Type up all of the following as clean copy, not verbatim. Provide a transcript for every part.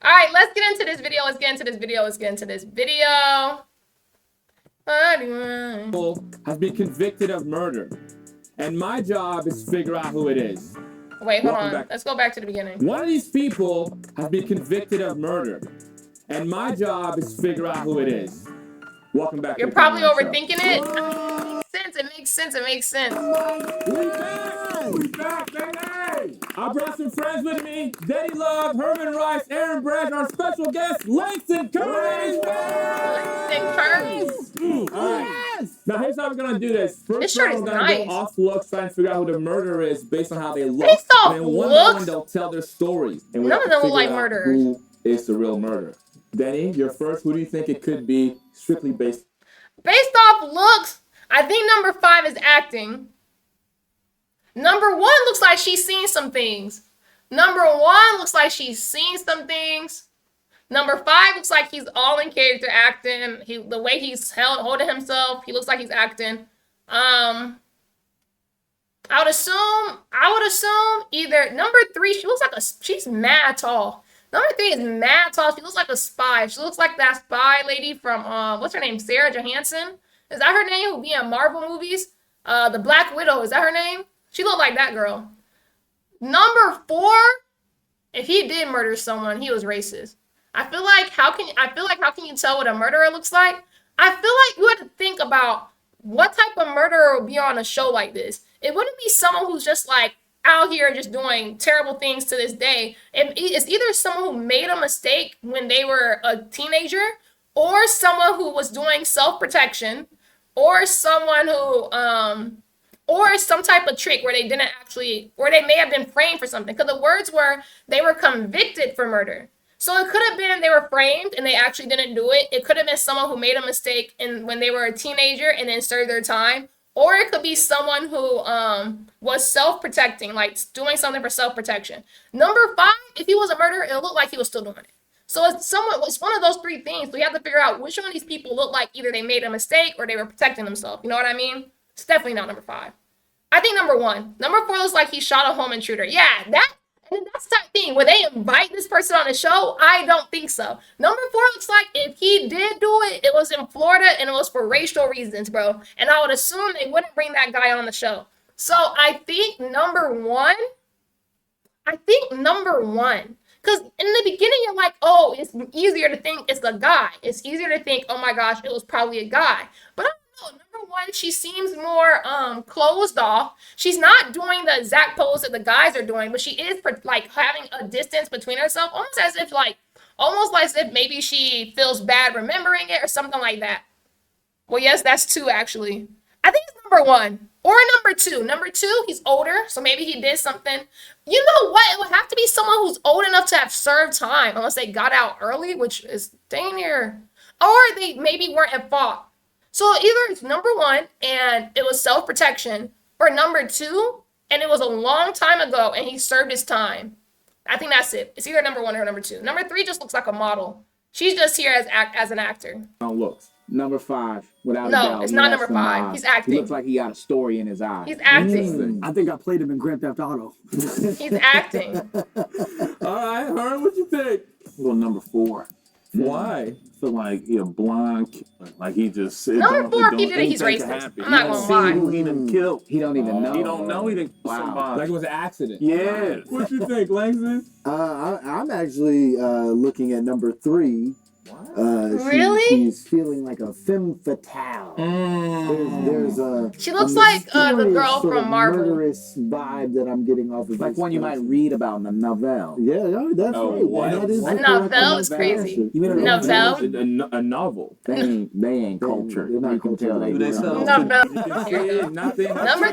All right, let's get into this video. Has been convicted of murder, and my job is to figure out who it is. Wait, hold on. Let's go back to the beginning. One of these people has been convicted of murder, and my job is to figure out who it is. Welcome back. You're probably overthinking it. It makes sense. We back, baby! I brought some friends with me. Daddy Love, Herman Rice, Aaron Bragg, our special guest, Langston Curtis. Yes! Now here's how we're gonna do this. First round, we're gonna go off looks, trying to figure out who the murderer is based on how they look. Based off and then looks? they'll tell their stories. And None of them look like murderers. Who is the real murderer? Denny, you're first. Who do you think it could be? Strictly based off looks. I think number 5 is acting. Number 1 looks like she's seen some things. Number 5 looks like he's all in character acting. The way he's holding himself, he looks like he's acting. I would assume either number 3, she looks like she's mad tall. Number 3 is mad tall. She looks like a spy. She looks like that spy lady from what's her name? Sarah Johansson. Is that her name? Who be in Marvel movies? The Black Widow. Is that her name? She looked like that girl. Number 4, if he did murder someone, he was racist. I feel like how can you tell what a murderer looks like? I feel like you have to think about what type of murderer would be on a show like this. It wouldn't be someone who's just like out here just doing terrible things to this day. It's either someone who made a mistake when they were a teenager, or someone who was doing self-protection, or someone who or some type of trick where they may have been framed for something. Because the words were they were convicted for murder. So it could have been they were framed and they actually didn't do it. It could have been someone who made a mistake when they were a teenager and then served their time. Or it could be someone who was self-protecting, like doing something for self-protection. Number 5, if he was a murderer, it looked like he was still doing it. So it's one of those 3 things. So you have to figure out which one of these people look like either they made a mistake or they were protecting themselves. You know what I mean? It's definitely not number 5. I think number 1. Number 4 looks like he shot a home intruder. Yeah, that's the type of thing where they invite this person on the show. I don't think so. Number 4 looks like if he did do it, it was in Florida and it was for racial reasons, bro. And I would assume they wouldn't bring that guy on the show. So I think number 1. Because in the beginning, you're like, oh, it's easier to think it's a guy. It's easier to think, oh my gosh, it was probably a guy. But I don't know. Number 1, she seems more closed off. She's not doing the exact pose that the guys are doing, but she is like having a distance between herself, almost as if maybe she feels bad remembering it or something like that. Well, yes, that's 2 actually. I think it's number 1 or number 2. Number 2, he's older, so maybe he did something. You know what? It would have to be someone who's old enough to have served time, unless they got out early, which is dang near, or they maybe weren't at fault. So either it's number 1 and it was self-protection, or number 2 and it was a long time ago and he served his time. I think that's it. It's either number 1 or number 2. Number 3 just looks like a model. She's just here as an actor. Looks. Number 5, without a doubt. No, it's not number 5. He's acting. He looks like he got a story in his eyes. He's acting. I think I played him in Grand Theft Auto. He's acting. All right, Herm, what you think? Well, number 4. Why? I feel like he a blonde killer. Like he just number 4, if he did it, he's racist. I'm not gonna lie. Who he done killed. He don't even know. He don't know he done killed somebody. Like it was an accident. Yeah. What you think, Langston? I'm actually looking at number 3. Really? She's feeling like a femme fatale. There's a. She looks like the girl from Marvel. Murderous vibe that I'm getting off of. Like one you might read about in a novel. Yeah, that's right. What? That is A novel is crazy. You mean Novel? A novel. They ain't cultured. They're not You can tell they. They sell- Number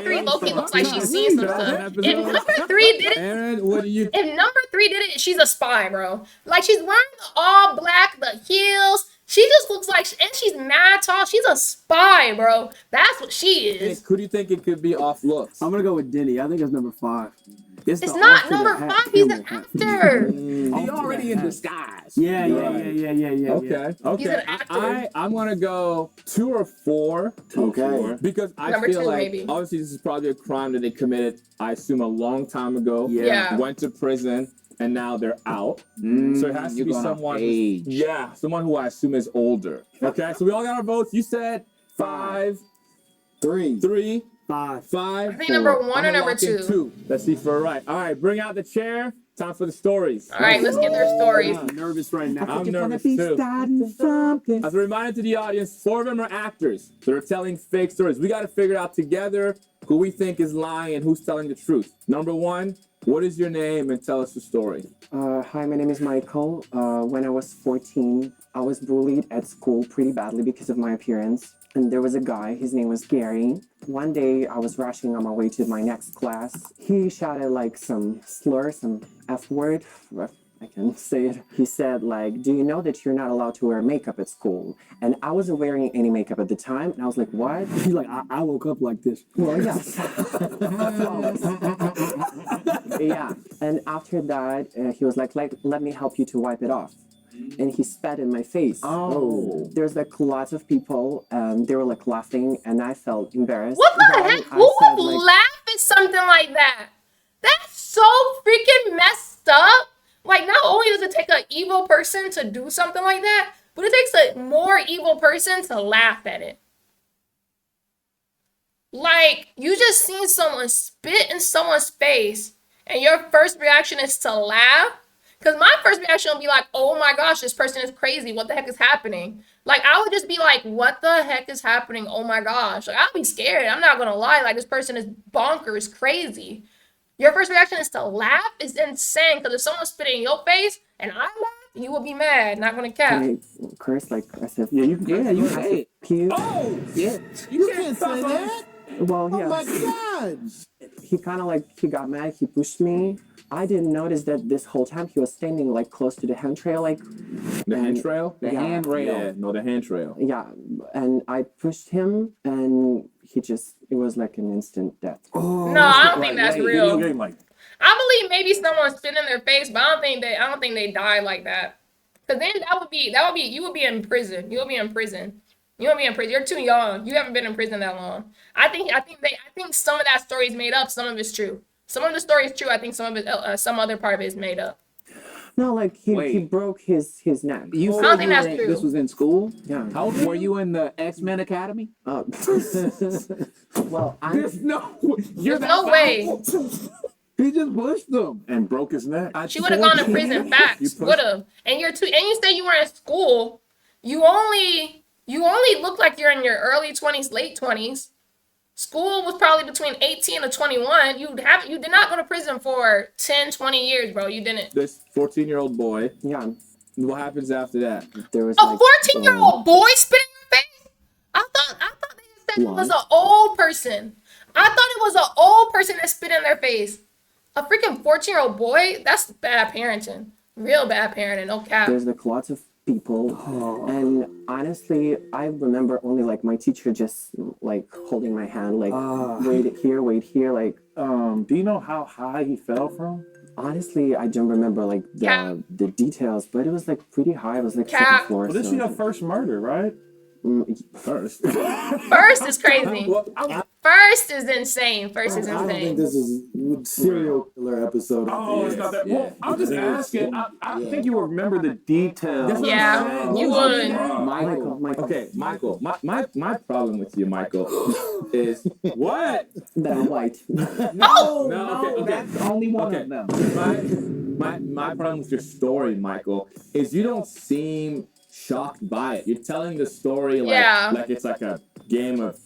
3, Loki looks like she's seen some stuff. If number 3 did it, Aaron, what do you? if number 3 did it, she's a spy, bro. Like she's wearing the all black, the heels. She just looks like, and she's mad tall. She's a spy, bro. That's what she is. Who do you think it could be off looks? I'm gonna go with Denny. I think it's number 5. It's not number 5. He's an actor. He already in disguise. Yeah. Okay. He's an actor. I'm gonna go 2 or 4. Okay. Because I Number feel 2 like maybe. obviously this is probably a crime that they committed, I assume, a long time ago. Yeah. Went to prison, and now they're out. So it has to you're be going off someone, age. yeah, someone who I assume is older. Okay, so we all got our votes. You said 5, 3, 3, 5. 5. I think number 1 I'm or gonna number lock in 2. 2. Let's see for a right. All right, bring out the chair. Time for the stories. All right, let's get their stories. I'm nervous right now. I'm nervous too. Something. As a reminder to the audience, 4 of them are actors that are telling fake stories. We got to figure out together who we think is lying and who's telling the truth. Number 1, what is your name and tell us the story? Hi, my name is Michael. When I was 14, I was bullied at school pretty badly because of my appearance. And there was a guy, his name was Gary. One day I was rushing on my way to my next class. He shouted like some slur, some F word. I can say it. He said like, do you know that you're not allowed to wear makeup at school? And I wasn't wearing any makeup at the time. And I was like, what? He's like, I woke up like this. Well, yes. Yeah. And after that, he was like, let me help you to wipe it off. And he spat in my face. Oh. There's like lots of people, they were like laughing, and I felt embarrassed. What the Then heck? I Who said, would like, laugh at something like that? That's so freaking messed up. Like, not only does it take an evil person to do something like that, but it takes a more evil person to laugh at it. Like, you just seen someone spit in someone's face, and your first reaction is to laugh? Because my first reaction would be like, oh my gosh, this person is crazy. What the heck is happening? Like, I would just be like, what the heck is happening? Oh my gosh. Like, I'd be scared. I'm not going to lie. Like, this person is bonkers, crazy. Your first reaction is to laugh? It's insane. Because if someone spit in your face and I laugh, you will be mad. Not going to cap. I cursed, like I said, Yeah, you can. Yeah, you say it. puke. Oh! Yeah. You can't say that! Well, yeah. Oh my God. He kind of like, he got mad. He pushed me. I didn't notice that this whole time he was standing like close to the handrail, like, The handrail? The Yeah. handrail. Yeah, no, the handrail. yeah. And I pushed him, and it was like an instant death. Oh, No, I don't think that's Video real. game like. I believe maybe someone spit in their face, but I don't think they die like that. Because then you would be in prison. You would be in prison. You're too young. You haven't been in prison that long. I think some of that story is made up. Some of it's true. Some of the story is true. I think some of it, some other part of it is made up. No, like he Wait. broke his neck. You I don't said think you that's were true. this was in school? Yeah. How old were Were you? you in the X-Men Academy? Well, There's no. You're There's no way. he just pushed them. And broke his neck. She would have gone to prison. You Facts. pushed- Would have. And you say you were in school. You only look like you're in your early 20s, late 20s. School was probably between 18 to 21. You did not go to prison for 10, 20 years, bro. You didn't. This 14-year-old boy. yeah, What happens after that? there was A like 14-year-old boy spit in your face? I thought they said it was an old person. I thought it was an old person that spit in their face. A freaking 14-year-old boy? That's bad parenting. Real bad parenting. No cap. there's like lots of people, and honestly, I remember only like my teacher just like holding my hand, like wait here, like. Do you know how high he fell from? Honestly, I don't remember like Cap. the details, but it was like pretty high. It was like Cap. second floor. Well, this is so- your first murder, right? First. First is crazy. Well, First is insane. First is I don't think insane. this is a serial killer episode. Oh, it's not that. Yeah. Well, I'm just asking. I think you will remember the details. Yeah, you would. Michael. Okay, Michael. My problem with you, Michael, is what? That I'm white. Oh! No, okay. That's only one Okay. of them. My problem with your story, Michael, is you don't seem shocked by it. You're telling the story like Yeah. like it's like a game of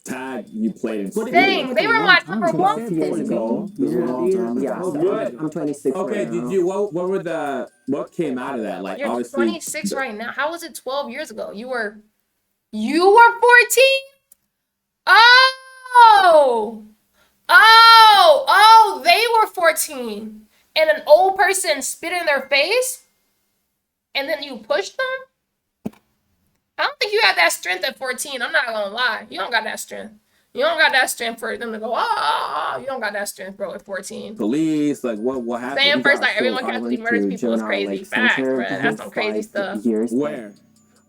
tag you played in school. Dang, they were my number one Years pick. ago. This is a long time ago. Yeah, Oh, so good. I'm 26 Okay, right now. did you what came out of that? Like You're obviously 26 right now. How was it 12 years ago? You were 14? Oh, they were 14. And an old person spit in their face? And then you pushed them? I don't think you had that strength at 14. I'm not gonna lie. You don't got that strength. You don't got that strength for them to go, you don't got that strength, bro, at 14. police, like what happened? Saying first, like, So everyone I casually went murders to people is juvenile, crazy. like, Facts, center bro. for That's some crazy 5 stuff. Years. Where?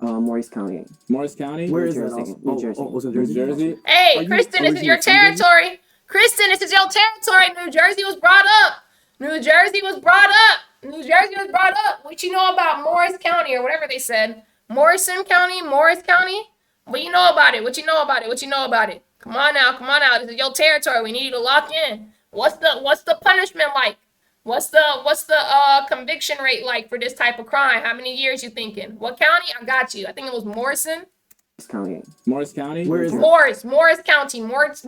Maurice County. Morris County? Where is New that? Jersey, Also? New Jersey. Oh, was it New Jersey? Jersey? Hey, Are you Kristen, this is your originally from Jersey? territory. Kristen, this is your territory. New Jersey was brought up. New Jersey was brought up. New Jersey was brought up. What you know about Morris County or whatever they said? Morrison County, Morris County. What you know about it? What you know about it? What you know about it? Come on now, come on now. This is your territory. We need you to lock in. What's the punishment like? What's the conviction rate like for this type of crime? How many years you thinking? What county? I got you. I think it was Morrison. County. Morris County? Where is it? Morris County. Morris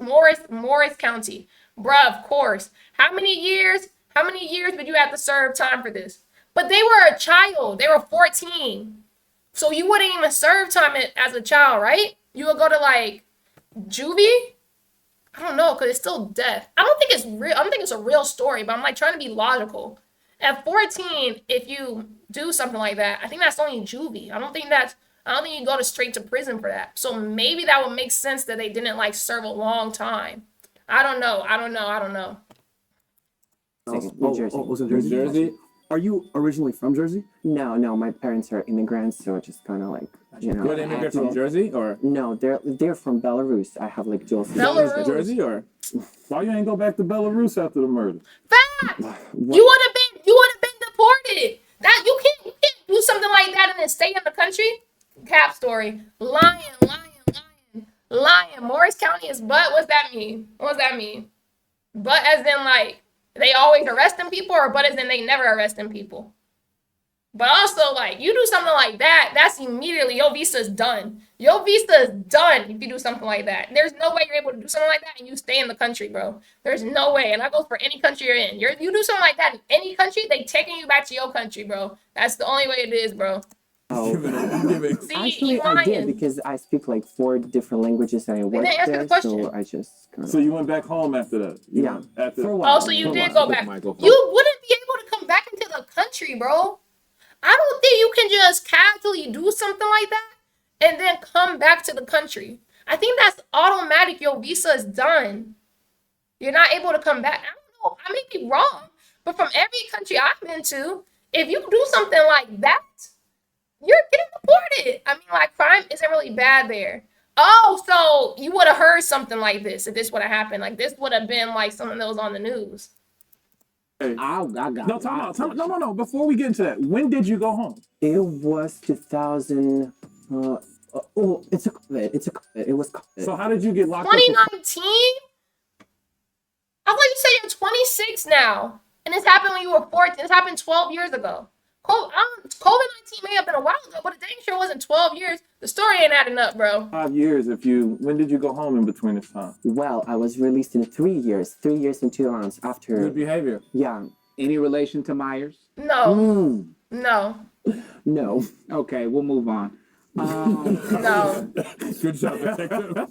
County. Bruh, of course. How many years? How many years would you have to serve time for this? But they were a child. They were 14. So you wouldn't even serve time as a child, right? You would go to like juvie? I don't know, because it's still death. I don't think it's real. I don't think it's a real story, but I'm like trying to be logical. At 14, if you do something like that, I think that's only juvie. I don't think you go to straight to prison for that. So maybe that would make sense that they didn't like serve a long time. I don't know. New Jersey. was it New Jersey? Jersey? Are you originally from Jersey? No, my parents are immigrants, so it's just kind of like, you know. You're an immigrant from Jersey or No, they're from Belarus. I have like dual Belarus. Jersey or? Why you ain't go back to Belarus after the murder? Fact! You would have been deported. That you can't do something like that and then stay in the country. Cap story. Lion. Morris County is butt. What's that mean? Butt as in like they always arresting people, or butt as in they never arresting people? But also, like, you do something like that, that's immediately your visa is done. Your visa is done if you do something like that. There's no way you're able to do something like that and you stay in the country, bro. There's no way. And that goes for any country you're in. You do something like that in any country, they taking you back to your country, bro. That's the only way it is, bro. Oh, See, actually, you I did lying. because I speak like 4 different languages and I work didn't answer there, the question. so I just kind of. So you went back home after that? Yeah. After For a while. Oh, so you For a did while. go back. Microphone. You wouldn't be able to come back into the country, bro. I don't think you can just casually do something like that and then come back to the country. I think that's automatic. Your visa is done. You're not able to come back. I don't know. I may be wrong, but from every country I've been to, if you do something like that, you're getting deported. I mean, like, crime isn't really bad there. Oh, so you would have heard something like this if this would have happened. Like, this would have been like something that was on the news. I got No, no. Before we get into that, when did you go home? It was 2000. It's a COVID. It was COVID. So how did you get locked up? 2019? I thought you said you're 26 now. And this happened when you were 14. This happened 12 years ago. COVID-19 may have been a while ago, but it dang sure wasn't 12 years. The story ain't adding up, bro. 5 years. When did you go home in between this time? Well, I was released in 3 years. 3 years and 2 months after. Good behavior. Yeah. Any relation to Myers? No. No. No. Okay, we'll move on. No. Good job, detective.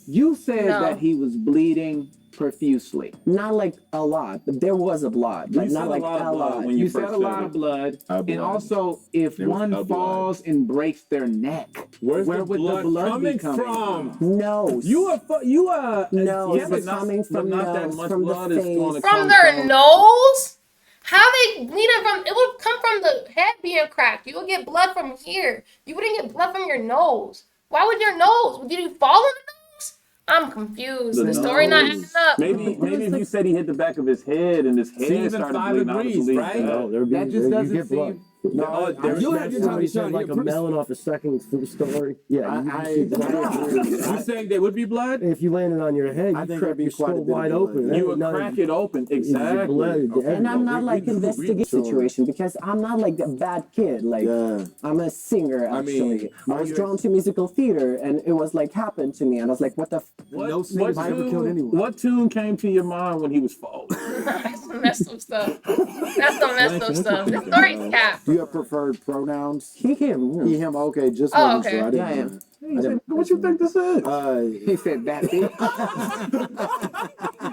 You said No. that he was bleeding profusely. Not like a lot, but there was a blood, but You not said like a lot of a blood lot. when You you said first a lot said of it. blood. A blood. And also, if There was one a blood. falls and breaks their neck, Where's where the would blood the blood coming be coming from? No. No, Yeah, it's but coming from not that nose, much from the blood is going to face. From their nose? How they bleeding from? It would come from the head being cracked. You would get blood from here. You wouldn't get blood from your nose. Why would your nose? Did you fall in the nose? I'm confused. The story not adding up. Maybe if you said he hit the back of his head and his See, head even started 5 bleeding, I would degrees, believe right? that. that just doesn't seem. No, there's you had your Tommy shot. like a melon off a second story. Yeah, You're saying there would be blood? if you landed on your head, I you think crack there'd be your quite a skull bit of wide blood. open. You would crack it open, exactly. And I'm not like we investigating sure. situation because I'm not like a bad kid. Like Yeah. I'm a singer I actually. mean, I was drawn to musical theater and it was like happened to me and I was like, what the No snake has ever killed anyone. What tune came to your mind when he was falling? That's some messed up stuff. That's some messed up stuff. The story's cap. Do you have preferred pronouns? he came. He, him. Okay, just Oh, making okay. sure. I didn't Yeah, know. What you think this is? He said that.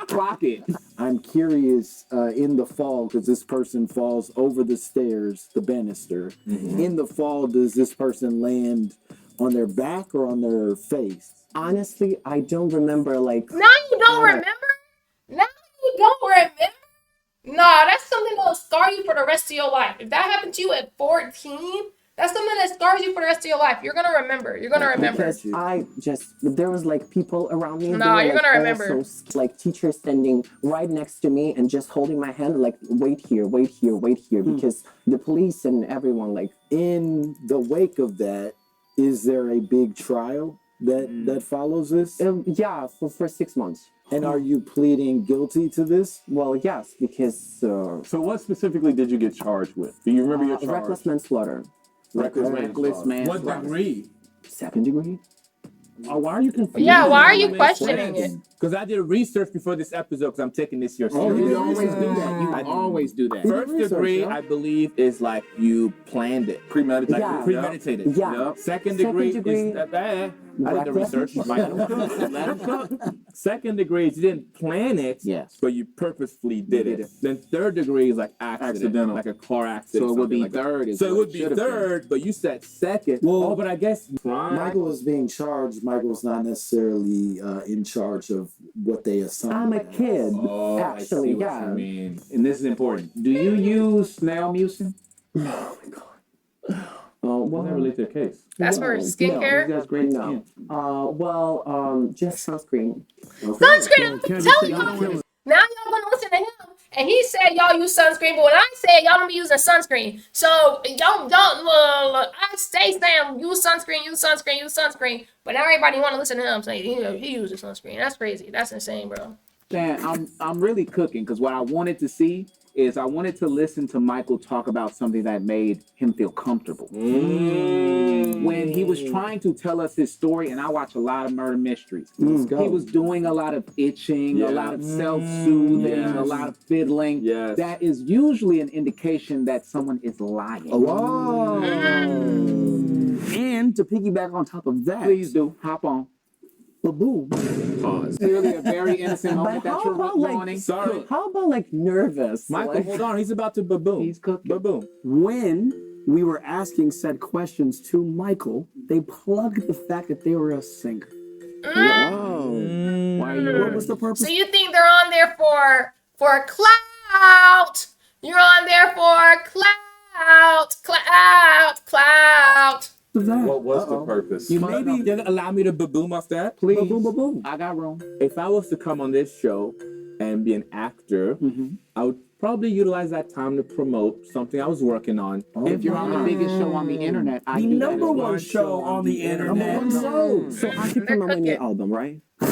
Clock it. I'm curious. In the fall, because this person falls over the stairs, the banister. In the fall, does this person land on their back or on their face? Honestly, I don't remember like Now you don't remember? Now you don't remember? Nah, that's something that'll scar you for the rest of your life. If that happened to you at 14, That's something that scars you for the rest of your life. You're gonna remember. You're gonna remember. Because there was like people around me. No, they were, you're like, gonna remember. Also, like teachers standing right next to me and just holding my hand, like wait here, wait here, wait here, because the police and everyone like. In the wake of that, is there a big trial that follows this? Yeah, for 6 months. And are you pleading guilty to this? Well, yes, because So what specifically did you get charged with? Do you remember your charge? reckless manslaughter, Reckless Reckless manslaughter. What degree? 2nd degree. Oh, why are you confused? Yeah, why are you questioning it? Because I did research before this episode because I'm taking this year Oh, serious. you always do that. You always do that. First research, degree, yeah. I believe, is like you planned it. Premeditated. Yeah. Premeditated. Yeah. Second Second degree, degree, is I did the research. Let him cook. Second degree is you didn't plan it, Yes. but you purposefully did it. Then third degree is like Accidental. like a car accident. So it would be something like that. third. Is So it what would be should've been. third, but you said second. Well, but I guess Michael is being charged. Michael's not necessarily in charge of what they assign. I'm a kid. Oh, Actually, I see what yeah. you mean. And this is important. Do you use snail mucin? Oh, Well, that well, relate to the case. That's for No, skincare. You guys great no. skin. Just sunscreen. Sunscreen. I'm telling y'all. Now y'all gonna listen to him, and he said y'all use sunscreen, but when I said y'all don't be using sunscreen, so y'all don't. I stay saying use sunscreen, use sunscreen, use sunscreen, but now everybody want to listen to him saying he uses sunscreen. That's crazy. That's insane, bro. Dan, I'm really cooking because what I wanted to see is I wanted to listen to Michael talk about something that made him feel comfortable. When he was trying to tell us his story, and I watch a lot of murder mysteries, Let's go. he was doing a lot of itching, a lot of self-soothing, a lot of fiddling. Yes. That is usually an indication that someone is lying. Whoa. And to piggyback on top of that, Please do, hop on. boom. Pause. Clearly a very innocent But moment that how you're about like, ruining. Sorry. how about like nervous? Michael, Like, hold on. He's about to baboon. He's cooking. Baboon. When we were asking said questions to Michael, they plugged the fact that they were a singer. Why are you What was the purpose? So you think they're on there for clout? You're on there for clout. of that? What was the purpose? You Maybe- Then allow me to baboom off that. Please. Boom, boom, boom. I got room. If I was to come on this show and be an actor, I would probably utilize that time to promote something I was working on. If you're on the biggest show on the internet, I The do that number as well. one show on the internet. so I could They're promote my new cooking. album, right? Right?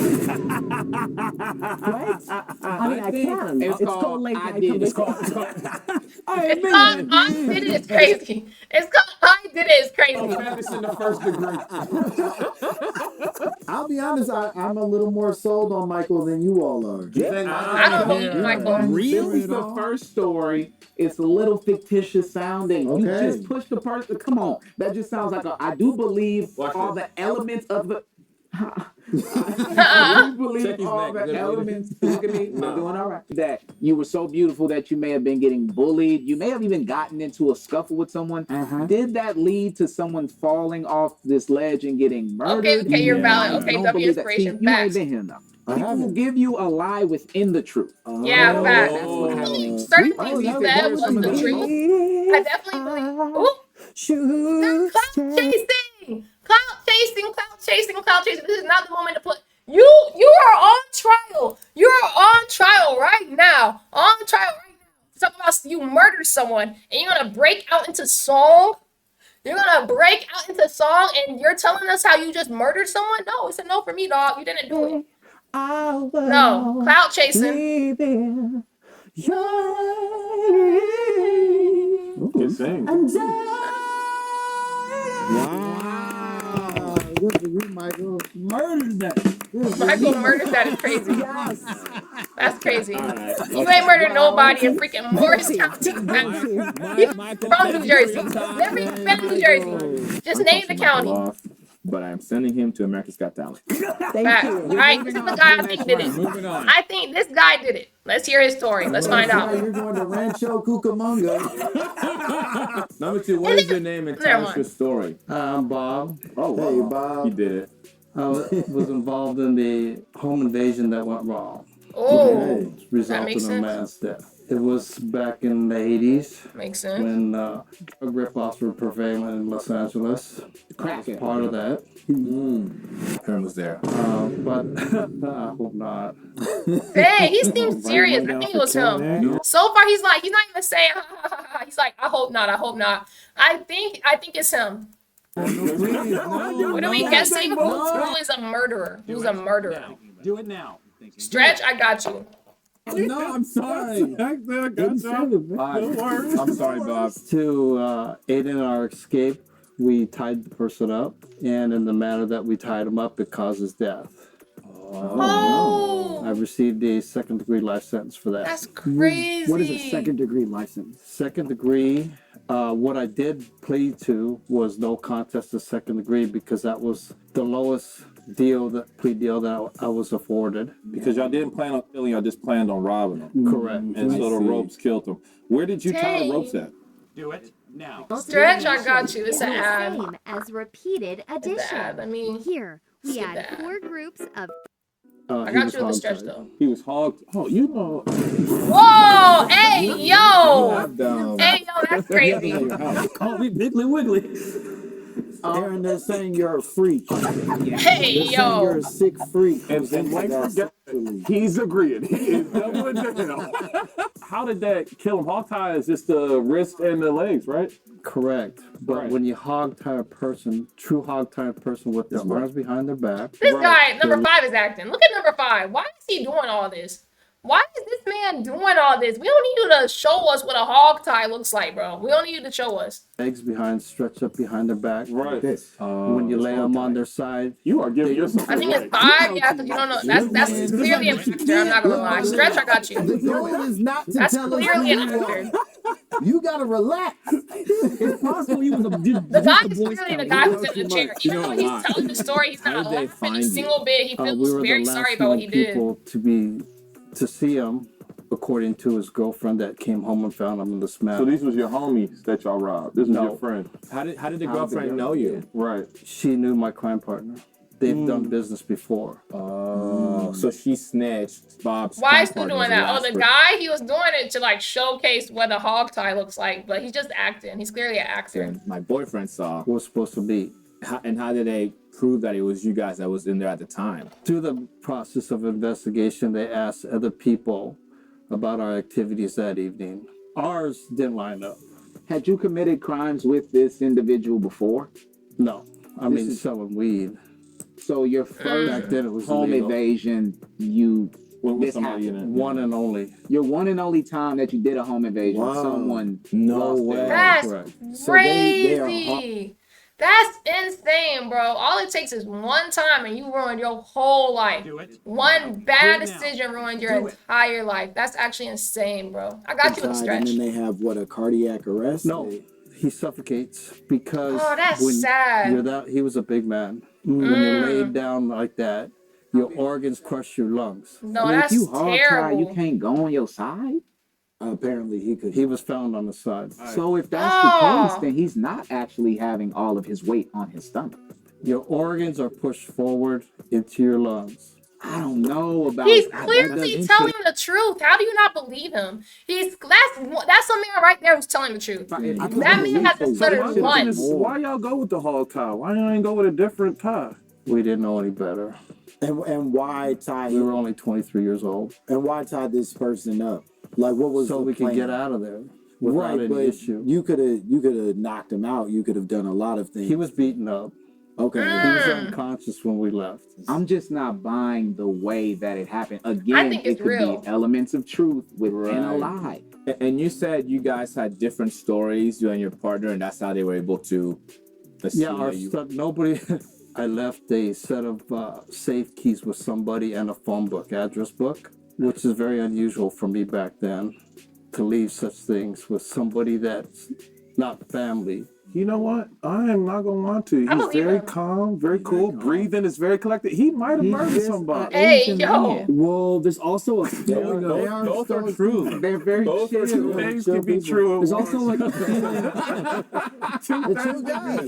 I mean, I can. It's called Late I Night Did It. Publicity. It's called I Did It Is Crazy. It's called I Did It Is Crazy. Madison, the first degree. I'll be honest. I'm a little more sold on Michael than you all are. I don't believe Michael. This is the first story. It's a little fictitious sounding. You Okay. just push the person. Come on. That just sounds like I do believe Watch all this. the elements of the. I Check do believe his all neck. the Is that elements. Look at me. I'm doing all right. That you were so beautiful that you may have been getting bullied. You may have even gotten into a scuffle with someone. Did that lead to someone falling off this ledge and getting murdered? Okay, you're valid. I Okay, don't W believe that. inspiration. See, you ain't Facts. been here enough. I People will haven't. give you a lie within the truth. Yeah, facts. That's what happens. Certain Oh, things he yeah, said there's was some of the the truth. I definitely believe. Ooh, Shoot. clout chasing, clout chasing, clout chasing, clout chasing. This is not the moment to put you. You are on trial. You are on trial right now. On trial right now. Talk about you murdered someone and you're gonna break out into song. You're gonna break out into song and you're telling us how you just murdered someone? No, it's a no for me, dog. You didn't do it. No, clout chasing. Good sing. Wow. Good for you, Michael. Murdered that. Michael murdered that is crazy. Yes. That's crazy. right. You ain't murdered nobody in freaking Morris County. Michael, From New Jersey. Never even been to New Jersey. Just name the county. Lost, but I'm sending him to America's Got Talent. Thank Facts. you. All right, this is the guy I think did it. Moving on. I think this guy did it. Let's hear his story. Let's find Now out. you're going to Rancho Cucamonga. Number two, what is your name and tell us Never your story? I'm Bob. Oh, Hey, You Bob. did it. I was involved in the home invasion that went wrong, Oh, Okay. resulting makes in sense. mass death. It was back in the 80s Makes sense. when drug rip-offs were prevailing in Los Angeles. Crack it. Part of that. Herm was there. But I hope not. Dang, he seems serious. I think it was him. So far, he's not even saying, ha, ha, ha, ha. He's like, I hope not. I think it's him. What are we guessing? Who is a murderer? Who's a murderer? Do it now. Stretch, I got you. No, I'm sorry. I'm sorry, Bob. To aid in our escape, we tied the person up, and in the manner that we tied him up, it causes death. Oh, I've received a second-degree life sentence for that. that's crazy. What is a second-degree license? Second degree, what I did plead to was no contest to second degree because that was the lowest plea deal that I was afforded. Because y'all didn't plan on killing, y'all just planned on robbing them. Correct. And so the ropes killed them. Where did you tie the Dang. ropes at? Do it now. Stretch, I got you. It's Is an the ad. same as repeated It's an ad. addition. I mean, Here, we skip add that. 4 groups of I He got was you with the stretch hogtied. though. He was hogged. Oh, you know. Whoa, hey, yo, that's crazy. Call me Piggly Wiggly. Aaron, they're saying you're a freak. Hey, They're saying you're yo. a sick freak. And Langue forget- he's agreeing. He is doubling down. How did that kill him? Hog tie is just the wrist and the legs, right? Correct. But Right. when you hog tie a person, true hog tie a person with their arms behind their back, This guy, number 5, is acting. Look at number 5. Why is he doing all this? Why is this man doing all this? We don't need you to show us what a hog tie looks like, bro. We don't need you to show us. legs behind, stretched up behind their back. Right. This. When you lay them on their side, You are giving yourself I think away. it's 5. Yeah, you don't know. That's clearly an actor. I'm not gonna lie. Stretch, I got The you. goal is not to That's tell us clearly who an you are. actor. You gotta relax. It's possible he was a The guy is clearly the guy who's in the chair. Even though he's why? telling the story, he's How not did they laughing a find single bit. He we feels were very the sorry last about what known he did. people to see him, according to his girlfriend that came home and found him in the So smell. these was your homies that y'all robbed. This was No. your friend. How did the girlfriend know you? Right. She knew my crime partner. They've done business before. Oh, so she snitched. Bob's. Why is he crime doing partner's that? Oh, last the person. guy, he was doing it to like showcase what a hog tie looks like, but he's just acting. He's clearly an actor. And my boyfriend saw. Was supposed to be. And how did they prove that it was you guys that was in there at the time? Through the process of investigation, they asked other people about our activities that evening. Ours didn't line up. Had you committed crimes with this individual before? No. I mean, is- selling weed. So your Back first then it was home illegal. invasion, When was this somebody in happened. it? One and only. Your one and only time that you did a home invasion, Wow. someone No lost way. their life. That's Correct. So they are crazy. That's insane, bro. All it takes is one time and you ruined your whole life. One bad decision ruined your entire life. That's actually insane, bro. I got you with a And stretch. then they have what, a cardiac arrest? No, he suffocates because Oh, that's when sad. you're that he was a big man. When you're laid down like that, your organs crush your lungs. No, I mean, if that's you hog tie, terrible. you can't go on your side. Apparently he could. He was found on the side. So if that's Oh. the case, then he's not actually having all of his weight on his stomach. Your organs are pushed forward into your lungs. I don't know about. He's that clearly doesn't- telling the truth. How do you not believe him? That's a man right there who's telling the truth. If you That believe man hasn't so, stuttered why should once. it be Why y'all go with the hog tie? Why y'all ain't go with a different tie? We didn't know any better. And why tie We were only 23 years old. and why tie this person up? Like what was So the we could plan? get out of there without Right, any but issue. you could have knocked him out. You could have done a lot of things. He was beaten up. okay. He was unconscious when we left. I'm just not buying the way that it happened. I Again, think it it's could real. be elements of truth within a Right. lie. And you said you guys had different stories, you and your partner, and that's how they were able to. Yeah, our stuff. Nobody. I left a set of safe keys with somebody and a phone book, address book, which is very unusual for me back then to leave such things with somebody that's not family. You know what? I am not gonna want to. I He's believe very him. calm, very cool. Breathing is very collected. He might have murdered somebody. Hey, yo. Well, there's also a feeling Both are true. They're very Both are chill. true. Things can be true. There's also like a feeling.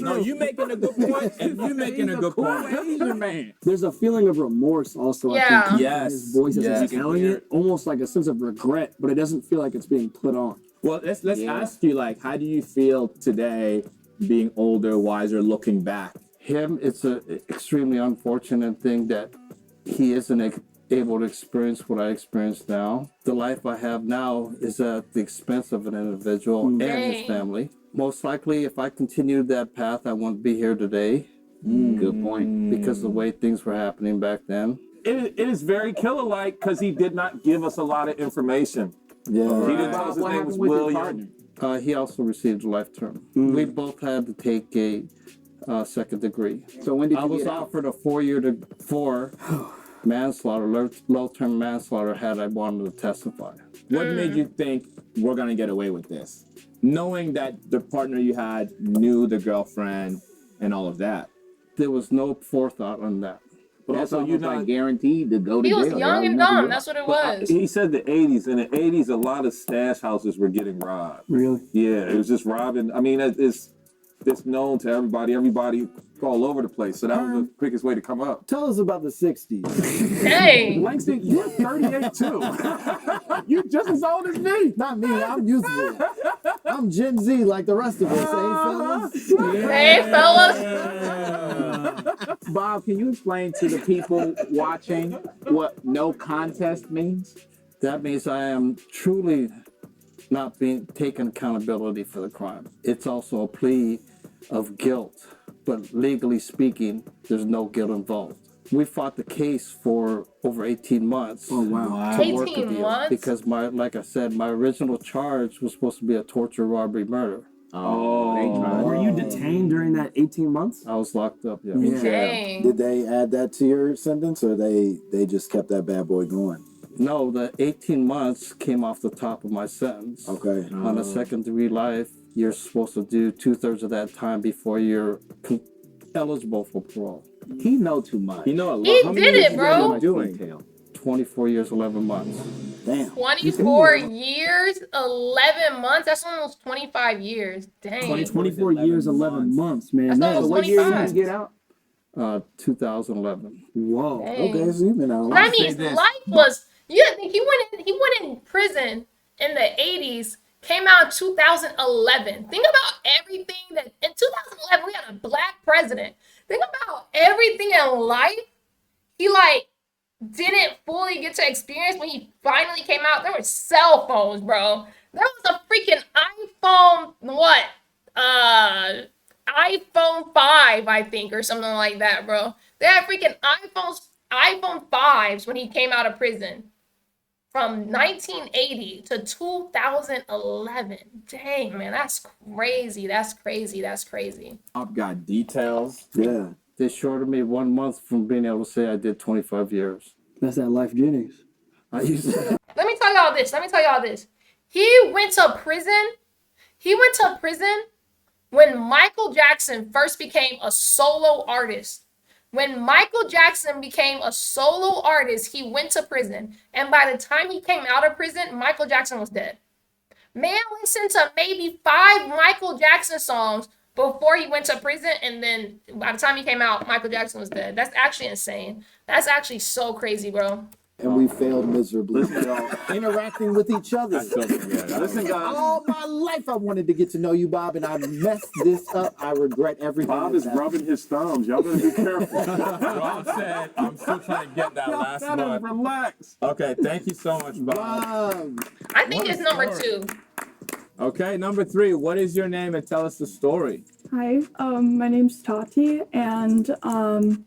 No, you making a good point, and you making a good point. Asian man. There's a feeling of remorse also. Yeah. I think, Yes. in his voice as Yes. he's telling it, almost like a sense of regret, but it doesn't feel like it's being put on. Well, let's ask you, like, how do you feel today, being older, wiser, looking back? Him, it's a extremely unfortunate thing that he isn't able to experience what I experience now. The life I have now is at the expense of an individual and his Dang. family. Most likely, if I continued that path, I wouldn't be here today Good point. because of the way things were happening back then. It is very killer-like because he did not give us a lot of information. Yeah. He didn't tell us his What name was happened with your William. partner? He also received a life term. We both had to take a second degree. So when did I you was get out? offered a 4-year to 4 manslaughter, low-term manslaughter had I wanted to testify. What made you think we're gonna get away with this, knowing that the partner you had knew the girlfriend and all of that? There was no forethought on that. But That's also, you're almost not. like guaranteed to go to He was jail. young and dumb. That's what it was. He said the 80s. In the 80s, a lot of stash houses were getting robbed. Really? Yeah, it was just robbing. I mean, it's known to everybody. Everybody all over the place. So that was the quickest way to come up. Tell us about the 60s. Dang. Langston, you're 38 too. You're just as old as me. Not me, I'm youthful. I'm Gen Z like the rest of us, fellas? Hey, fellas. Bob, can you explain to the people watching what no contest means? That means I am truly not being taking accountability for the crime. It's also a plea of guilt, but legally speaking, there's no guilt involved. We fought the case for over 18 months. Oh, wow. To work a 18 deal months? because like I said, my original charge was supposed to be a torture, robbery, murder. Were you detained during that 18 months? I was locked up. Yeah. Dang. Did they add that to your sentence, or they just kept that bad boy going? No, the 18 months came off the top of my sentence. Okay. On a second degree life, you're supposed to do 2/3 of that time before you're eligible for parole. He know too much. You know a lot. He How many did years it, you guys bro. been doing? Detail. 24 years, 11 months. Damn. 24 years, 11 months. That's almost 25 years. Dang. 24 years, 11 months, man. That's That almost is- What year you 25. didn't get out? 2011. Whoa. Dang. Okay, so you've been out. That means life was. You didn't think he went in prison in the 80s, came out in 2011. Think about everything that in 2011 we had a black president. Think about everything in life he like didn't fully get to experience when he finally came out. There were cell phones, bro. There was a freaking iPhone, what? iPhone 5, I think, or something like that, bro. They had freaking iPhone 5s when he came out of prison. From 1980 to 2011. Dang, man, that's crazy. That's crazy. That's crazy. I've got details. Yeah. They shorted me 1 month from being able to say I did 25 years. That's that Life Jennings. I used to, Let me tell y'all this. He went to prison when Michael Jackson first became a solo artist. When Michael Jackson became a solo artist, he went to prison. And by the time he came out of prison, Michael Jackson was dead. Man listened to maybe 5 Michael Jackson songs before he went to prison. And then by the time he came out, Michael Jackson was dead. That's actually insane. That's actually so crazy, bro. And we failed miserably. Interacting with each other. Listen, guys. All my life I wanted to get to know you, Bob, and I messed this up. I regret everything. Bob is rubbing his thumbs. Y'all better be careful. Rob said, I'm still trying to get that last Gotta one. relax. Okay, thank you so much, Bob. Bob. I think What it's a number story. 2. Okay, number 3. What is your name and tell us the story? Hi, my name's Tati, and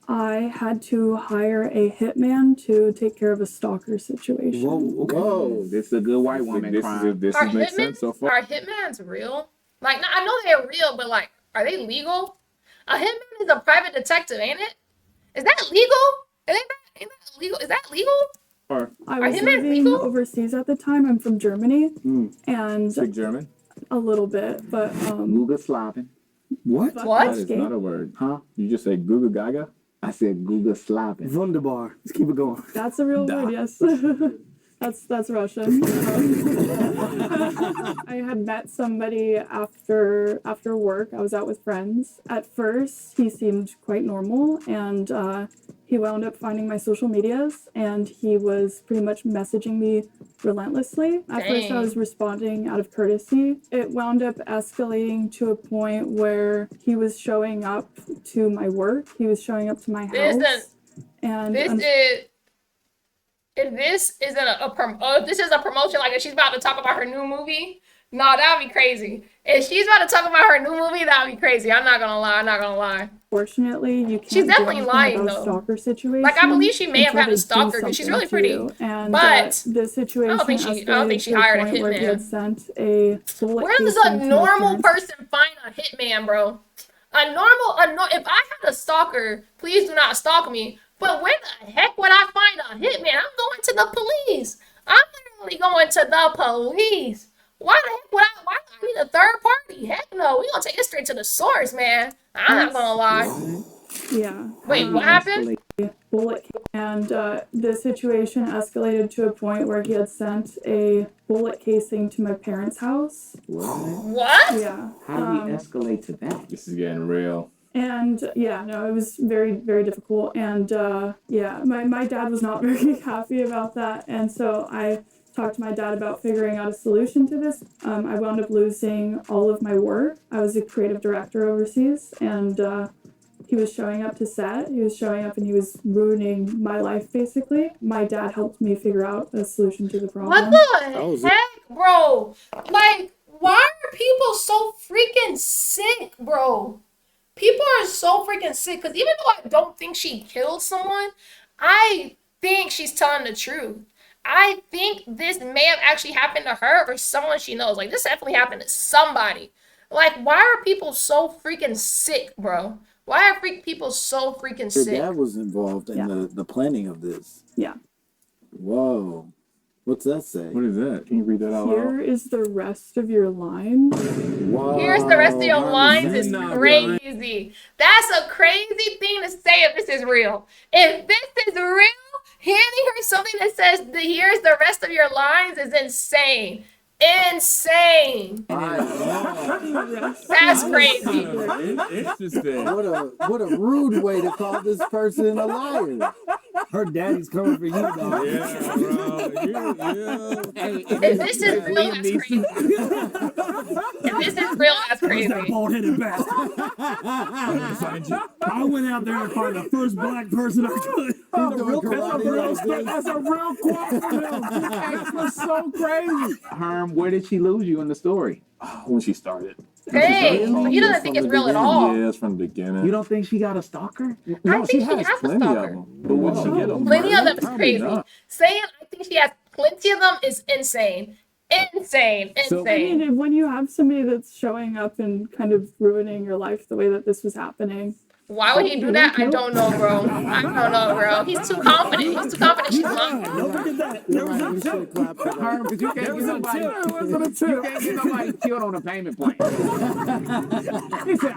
I had to hire a hitman to take care of a stalker situation. Whoa, okay. Whoa, this is a good white woman crime. This Are makes sense so far. hitmans real? Like, I know they're real, but like, are they legal? A hitman is a private detective, ain't it? Is that legal? Ain't that legal? Is that legal? Or I was hitmen living legal? overseas at the time. I'm from Germany, and speak German? a little bit, but Yugoslavian. What? What? That is not a word. Huh? You just say Google Gaga? I said Google slopping. Wunderbar. Let's keep it going. That's a real word, yes. That's Russian. I had met somebody after work. I was out with friends. At first, he seemed quite normal, and he wound up finding my social medias, and he was pretty much messaging me relentlessly. At first, I was responding out of courtesy. It wound up escalating to a point where he was showing up to my work. He was showing up to my house. If this isn't if this is a promotion, like if she's about to talk about her new movie, no, that would be crazy. If she's about to talk about her new movie, that would be crazy. I'm not gonna lie. Fortunately, you can't. She's definitely do lying about a though. stalker situation. Like I believe she may have until had they a do stalker because she's really something to pretty. you. And But the situation I don't think she escalated to a hired a point where he hitman. had sent a bullet Where does casing a to my normal parents' person find a hitman, bro? If I had a stalker, please do not stalk me. But where the heck would I find a hitman? I'm going to the police. I'm literally going to the police. Why the heck would why do I need a third party? Heck no, we gonna take it straight to the source, man. I'm not gonna lie. Yeah. Wait, what happened? Bullet, and the situation escalated to a point where he had sent a bullet casing to my parents' house. What? Yeah. How did he escalate to that? This is getting real. And yeah, no, it was very, very difficult. And yeah, my dad was not very happy about that. And so I talked to my dad about figuring out a solution to this. I wound up losing all of my work. I was a creative director overseas, and he was showing up to set. He was showing up and he was ruining my life, basically. My dad helped me figure out a solution to the problem. What the heck, bro? Like, why are people so freaking sick, bro? People are so freaking sick because even though I don't think she killed someone, I think she's telling the truth. I think this may have actually happened to her or someone she knows. Like, this definitely happened to somebody. Like, why are people so freaking sick, bro? Why are people so freaking Your sick? dad was involved in the planning of this. Yeah. Whoa. What's that say? What is that? Can you read that out Here loud? is the rest of your line. Whoa. Here's the rest of your How lines does is that crazy. That's a crazy thing to say if this is real. If this is real, handing her something that says here's the rest of your lines is insane. Insane. That's crazy. Interesting. What a rude way to call this person a liar. Her daddy's coming for you, dog. Yeah, bro. If this is real, that's crazy. If this is real, that's That crazy. bald-headed bastard. I went out there and found the first black person I could. He's doing karate like this. That's a real quote from him. That's so crazy. Herm, where did she lose you in the story? When she started. Dang, so he doesn't think it's real at all. Yeah, it's from the beginning. You don't think she got a stalker? No, I she think she has has a plenty of stalker. them. But would she get them? Plenty of them is Probably crazy. not. Saying I think she has plenty of them is insane. Insane. So- I Insane. mean, when you have somebody that's showing up and kind of ruining your life the way that this was happening. Why would he do that? I don't know, bro. I don't know, bro. He's too confident. He's too confident. She's lying. Don't forget that. There was You a should clap for that. Herm, because you can't get nobody. You can't get nobody killed on a payment plan. He said,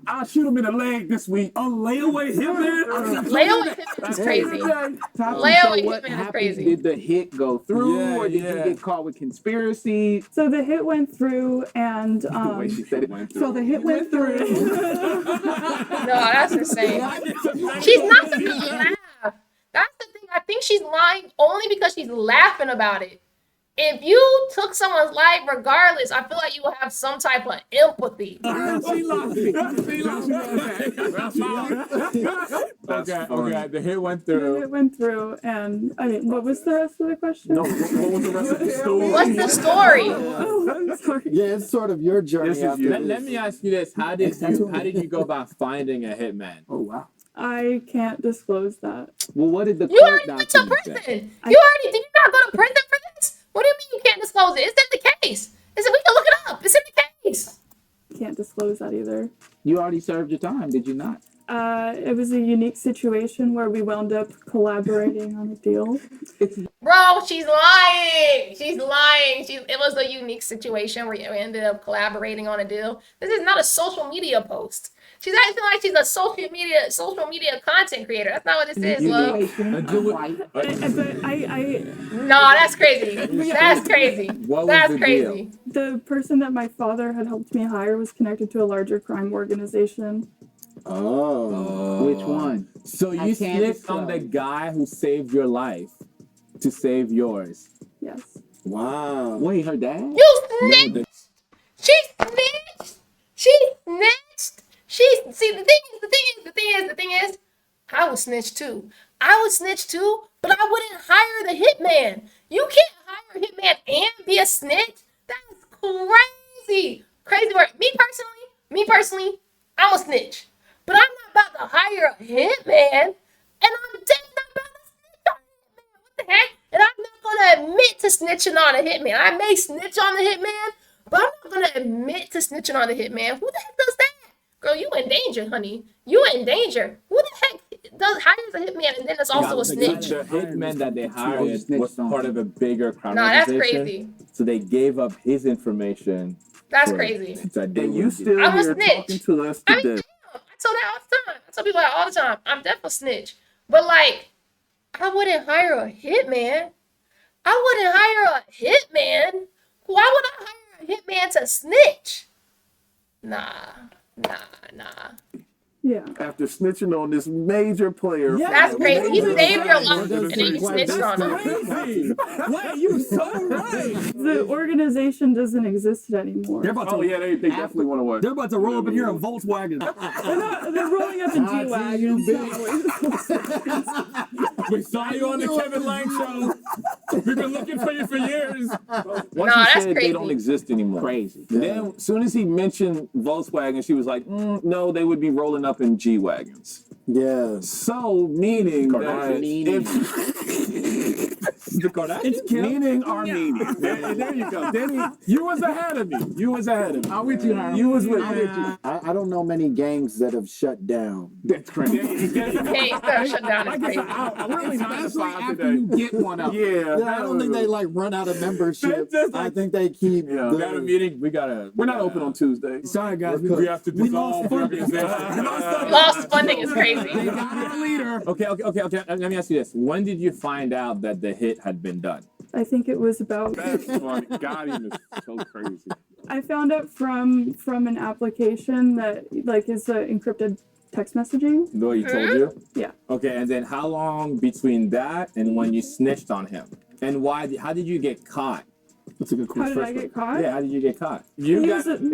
I'll shoot him in the leg this week. a layaway hitman. Layaway hitman is crazy. Tati, Layaway so what hitman is happened? crazy. Did the hit go through, Yeah, or did yeah. you get caught with conspiracy? So the hit went through, and The way she said it went through. so the hit went through. No, that's insane. She's not supposed to laugh. That's the thing. I think she's lying only because she's laughing about it. If you took someone's life regardless, I feel like you would have some type of empathy. She lost me. Okay. The hit went The through. hit went through, and I mean, what was the rest of the question? No, what was the rest of the story? What's the story? I'm sorry. Yeah, it's sort of your journey This is after you. Let this. me ask you this: How did you go about finding a hitman? Oh, wow. I can't disclose that. Well, what did the You court already went to documents say? prison. Did you not go to prison for this? What do you mean you can't disclose it? It's in the case. We can look it up. It's in the case. Can't disclose that either. You already served your time, did you not? It was a unique situation where we wound up collaborating on a deal. Bro, she's lying. She's lying. It was a unique situation where you ended up collaborating on a deal. This is not a social media post. She's acting like she's a social media content creator. That's not what this is, love. But I No, that's crazy. That's crazy. What was That's the crazy. deal? the person that my father had helped me hire was connected to a larger crime organization. Oh. Which one? So I you can't snitched on the decide. guy who saved your life to save yours. Yes. Wow. Wait, her dad? You No, snitched. the, She snitched. She snitched. See, the thing is, I would snitch too. I would snitch too, but I wouldn't hire the hitman. You can't hire a hitman and be a snitch. That's crazy. Crazy work. Me personally, I'm a snitch. But I'm not about to hire a hitman, and I'm definitely not about to snitch on a hitman. What the heck? And I'm not gonna admit to snitching on a hitman. I may snitch on the hitman, but I'm not gonna admit to snitching on the hitman. Who the heck does that? Girl, you in danger, honey. You in danger. Who the heck hires a hitman and then it's also a snitch? The hitman that they hired snitched was on part of a bigger crime Nah, that's organization. crazy. So they gave up his information. That's for- crazy. That they And you would still I'm a here snitch. talking to us I mean, today. damn, I tell that all the time. I tell people that all the time. I'm definitely a snitch. But like, I wouldn't hire a hitman. I wouldn't hire a hitman. Why would I hire a hitman to snitch? Nah. Yeah. After snitching on this major player. Yeah, That's from- crazy. He saved your life That's and then you snitched on him. crazy. Wait, you so right. The organization doesn't exist anymore. They're about to, Oh yeah, they definitely want to work. they're about to roll up in here in Volkswagen. They're rolling up in G-Wagons. We saw you on the Kevin Lang show. We've been looking for you for years. Once Nah, he that's said crazy. they don't exist anymore. Crazy. Then, as soon as he mentioned Volkswagen, she was like, "No, they would be rolling up in G wagons." Yeah. So, meaning that Kardashian. The Kardashians? meaning Armenian. There you go. Denny, you was ahead of me. You was ahead of me. I'm with you, Hiram. You was with I'm me. with you. I don't know many gangs that have shut down. That's crazy. Hey, shut down is I guess crazy. I'm really not Especially surprised after you today. get one of them. Yeah. I don't think they like run out of membership. That's just I like- think they keep. Yeah. We got a meeting. We're not open on Tuesdays. Sorry, guys. We have to We dissolve lost the funding. organization. Lost funding is crazy. They got a leader. Okay. Let me ask you this: when did you find out that the hit had been done? I think it was about. That's funny. God, him is so crazy. I found it from an application that like is encrypted text messaging. No, he told you. Yeah. Okay, and then how long between that and when you snitched on him, and why? How did you get caught? That's a good How question. did I get caught? Yeah, how did you get caught? He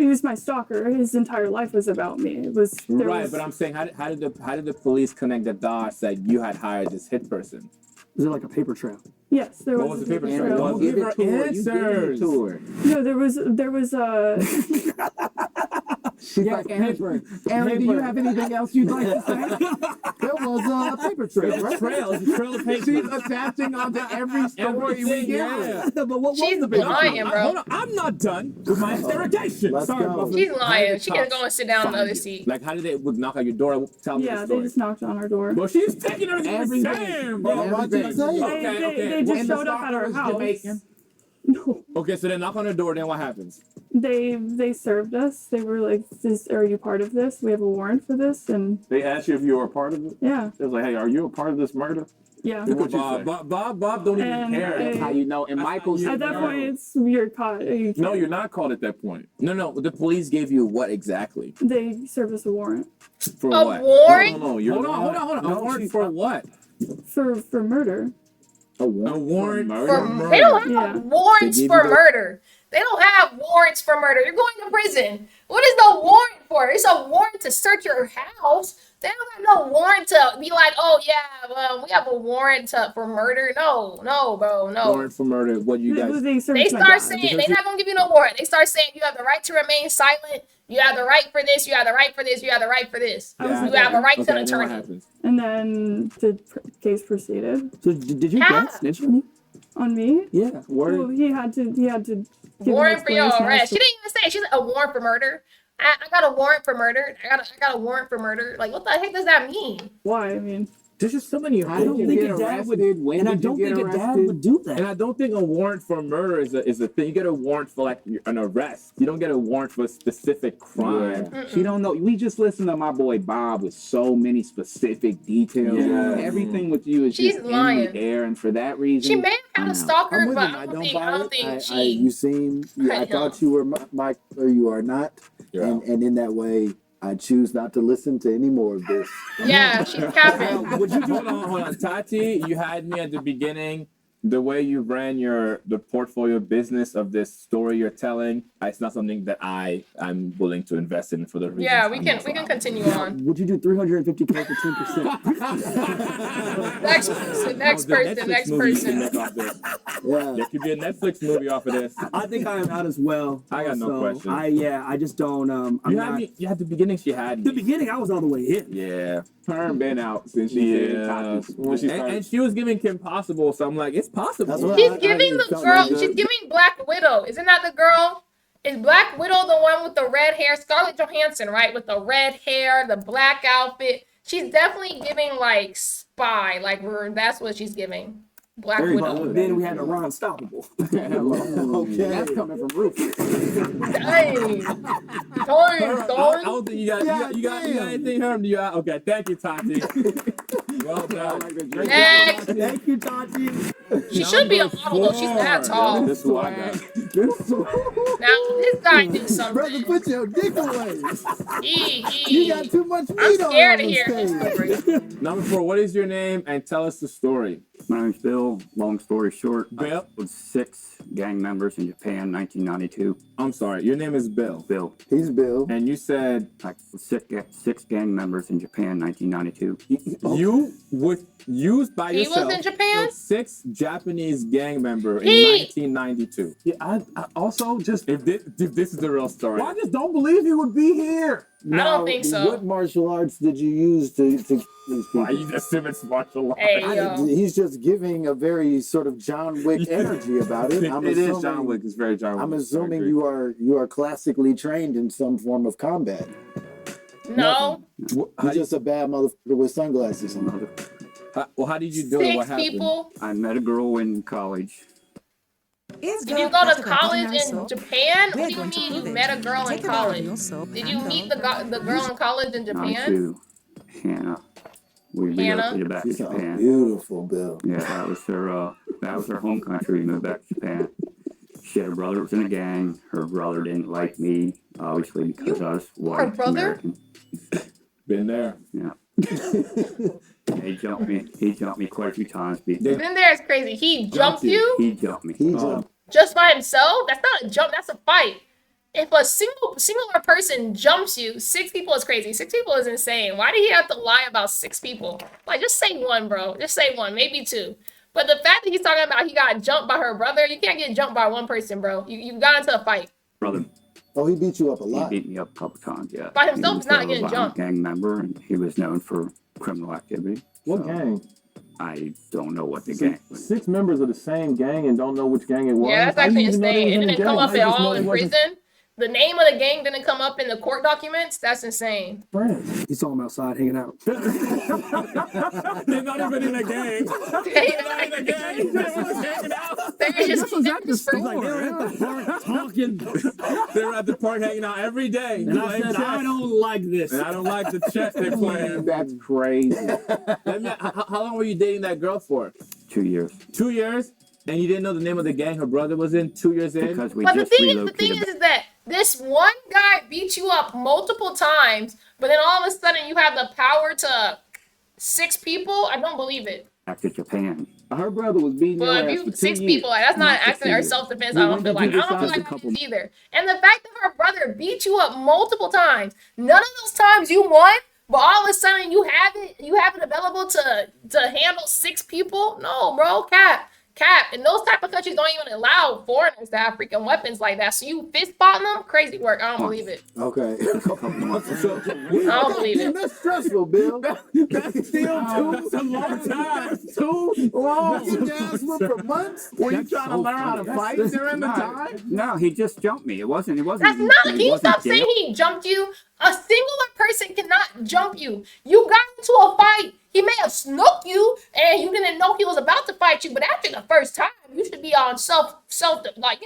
was my stalker. His entire life was about me. It was there Right, was- but I'm saying, how did the police connect the dots that you had hired this hit person? Is it like a paper trail? yes, there What was. was the paper a trail? trail. What- Give Give it her to her. You give it answers. to her. No, there was a. She's like, Aaron, do you have anything else you'd like to say? There was a paper trail, It's a right? trail. It's a trail of paper. She's attaching onto every story we Everything, give yeah. her. But what She's was the paper lying, trail? bro. Hold on, I'm not done with my interrogation. Let's Sorry, go. Buffalo. She's How lying. did the She can cops go and sit down in the find other you? seat. Like, how did they would knock on your door? Tell me Yeah, the they story. just knocked on our door. Well, she's taking everything we're Everything. saying, bro. Everything. They just And the showed up at our stalker was house. Jamaican. No, Okay, so they knock on the door. Then what happens? they served us. They were like, "Are you part of this? We have a warrant for this." And They asked you if you were a part of it. yeah, It was like, hey, are you a part of this murder? yeah. What'd you say? Bob don't even And care. That's how you know. And Michael's At that point, it's you're caught. You No, can't- you're not caught at that point. No. The police gave you what exactly? They served us a warrant For A what? warrant? No, you're Hold on. lying. A No, warrant she's- for what? for murder. A warrant For, they don't have Yeah. warrants They give for you the- murder. They don't have warrants for murder. You're going to prison. What is the warrant for? It's a warrant to search your house. They don't have no warrant to be like, oh yeah, well, we have a warrant for murder. No, bro, no. warrant for murder. What you guys? They served They my start dad. saying they're not gonna give you no warrant. They start saying you have the right to remain silent. You have the right for this. You have the right for this. You have the right for this. I was You have a right to Okay, an then what attorney. happens? And then the case proceeded So did your Yeah. dad snitch on you? on me. Yeah. Well, he had to give an Warrant for your explanation as arrest. to- She didn't even say she's a warrant for murder. I got a warrant for murder. I got a warrant for murder. Like, what the heck does that mean? Why? I mean, There's just so many. How did you think get a dad would- arrested? When and I did you don't get think a dad arrested? would do that. And I don't think a warrant for murder is a thing. You get a warrant for like an arrest. You don't get a warrant for a specific crime. Yeah. She don't know. We just listened to my boy Bob with so many specific details. Yeah. Everything with you is She's just lying. in the air, and for that reason, She may have had I'm a out. stalker, I'm with but him. I I don't don't think buy it. she. You seem. Yeah, I Right, thought no. you were Mike, or you are not. Yeah. And in that way, I choose not to listen to any more of this. Yeah, she's capping. Would you hold on, Tati? You had me at the beginning. The way you ran the portfolio business of this story you're telling, it's not something that I'm willing to invest in for the reason. Yeah, we can continue on. Would you do 350K for 10%? Next person, next person, next person. Yeah. There could be a Netflix movie off of this. I think I am out as well. I got no question. I just don't. I'm not. You had the beginning. She had The me. beginning, I was all the way in. Yeah. Her been out since she Yeah. when she started. And she was giving Kim Possible, so I'm like, it's possible. That's what She's I giving the felt girl. really She's good. giving Black Widow. Isn't that the girl? Is Black Widow the one with the red hair? Scarlett Johansson, right? With the red hair, the black outfit. She's definitely giving like spy. Like that's what she's giving. Black But Widow. then we had the Ron Stoppable. Okay. That's coming from Rufus. Dang. I Darn. don't think you got anything, Herm? Okay, thank you, Tati. Well done. Next. Thank you, Tati. She should be a model though. She's that tall. This is who I got. Now this guy did Brother, something. put your dick away. You You got too much meat I'm on scared to this hear his stage. story. Number 4, what is your name and tell us the story? My name's Bill. Long story short, Bill? I was 6 gang members in Japan, 1992. I'm sorry, your name is Bill. Bill. He's Bill. And you said I was 6 gang members in Japan, 1992. you were used by He yourself. was in Japan? killed 6 Japanese gang member in He- 1992. Yeah, I also just. If this is the real story. Well, I just don't believe he would be here. I don't think so. What martial arts did you use to kill these Why people? you assume it's martial arts? Hey yo. He's just giving a very sort of John Wick energy about it. It is John Wick. It's very John Wick. I'm I assuming agree. you are classically trained in some form of combat. No. You're just a bad motherfucker with sunglasses on. How did you do it? What 6 happened? people. I met a girl in college. Did you go to college in Japan? What do you mean you met a girl in college? Did you meet the girl in college in Japan? Nasu, Hannah. We Hannah? relocated back to You sound Japan. beautiful, Bill. Yeah, that was her home country. We moved back to Japan. She had a brother that was in a gang. Her brother didn't like me, obviously, because I was white brother? American. Been there. Yeah. He jumped me quite a few times. Been there is crazy. He jumped you He jumped me. He jumped. just by himself? That's not a jump. That's a fight. If a singular person jumps you, 6 people is crazy. 6 people is insane. Why did he have to lie about 6 people? Like, just say 1, bro. Just say 1, maybe 2. But the fact that he's talking about he got jumped by her brother, you can't get jumped by 1 person, bro. You got into a fight. Brother, Oh, he beat you up a he lot. beat me up a couple times, yeah. By himself He was is not a getting violent jumped. gang member, and he was known for criminal activity. What So, gang? I don't know what the gang was. 6 members of the same gang and don't know which gang it was. Yeah, that's How you actually even know they insane. was It in a didn't come gang? up I at just know all they in wasn't prison. The name of the gang didn't come up in the court documents. That's insane. friends. He saw him outside hanging out. They're not even in a gang. They're not in a gang. They're just Like they were at the park talking, They were at the park hanging out every day. and I said, I don't like this. And I don't like the chess they're playing. That's crazy. How long were you dating that girl for? 2 years. 2 years? And you didn't know the name of the gang her brother was in 2 years in? Because we But the just thing relocated. is that this one guy beat you up multiple times, but then all of a sudden you have the power to 6 people. I don't believe it. Back to Japan. Her brother was beating your But if ass you for 2 6 years. people, that's not an Not for accident or 2 years. self-defense. Well, I don't when feel did like. you I don't feel decide like to that is either. And the fact that her brother beat you up multiple times, none of those times you won, but all of a sudden you have it available to handle 6 people. No, bro, cap. And those type of countries don't even allow foreigners to have freaking weapons like that. So you fist spotting them? Crazy work. I don't believe it. Okay. I don't believe it. That's stressful, Bill. That's still That's a long time. too long. You ass whooped for months? Were you That's trying to so learn how to funny. fight during the time? No, he just jumped me. It wasn't. That's not. Can you stop saying he jumped you? A singular person cannot jump you. You got into a fight. He may have snooked you, and you didn't know he was about to fight you. But after the first time, you should be on like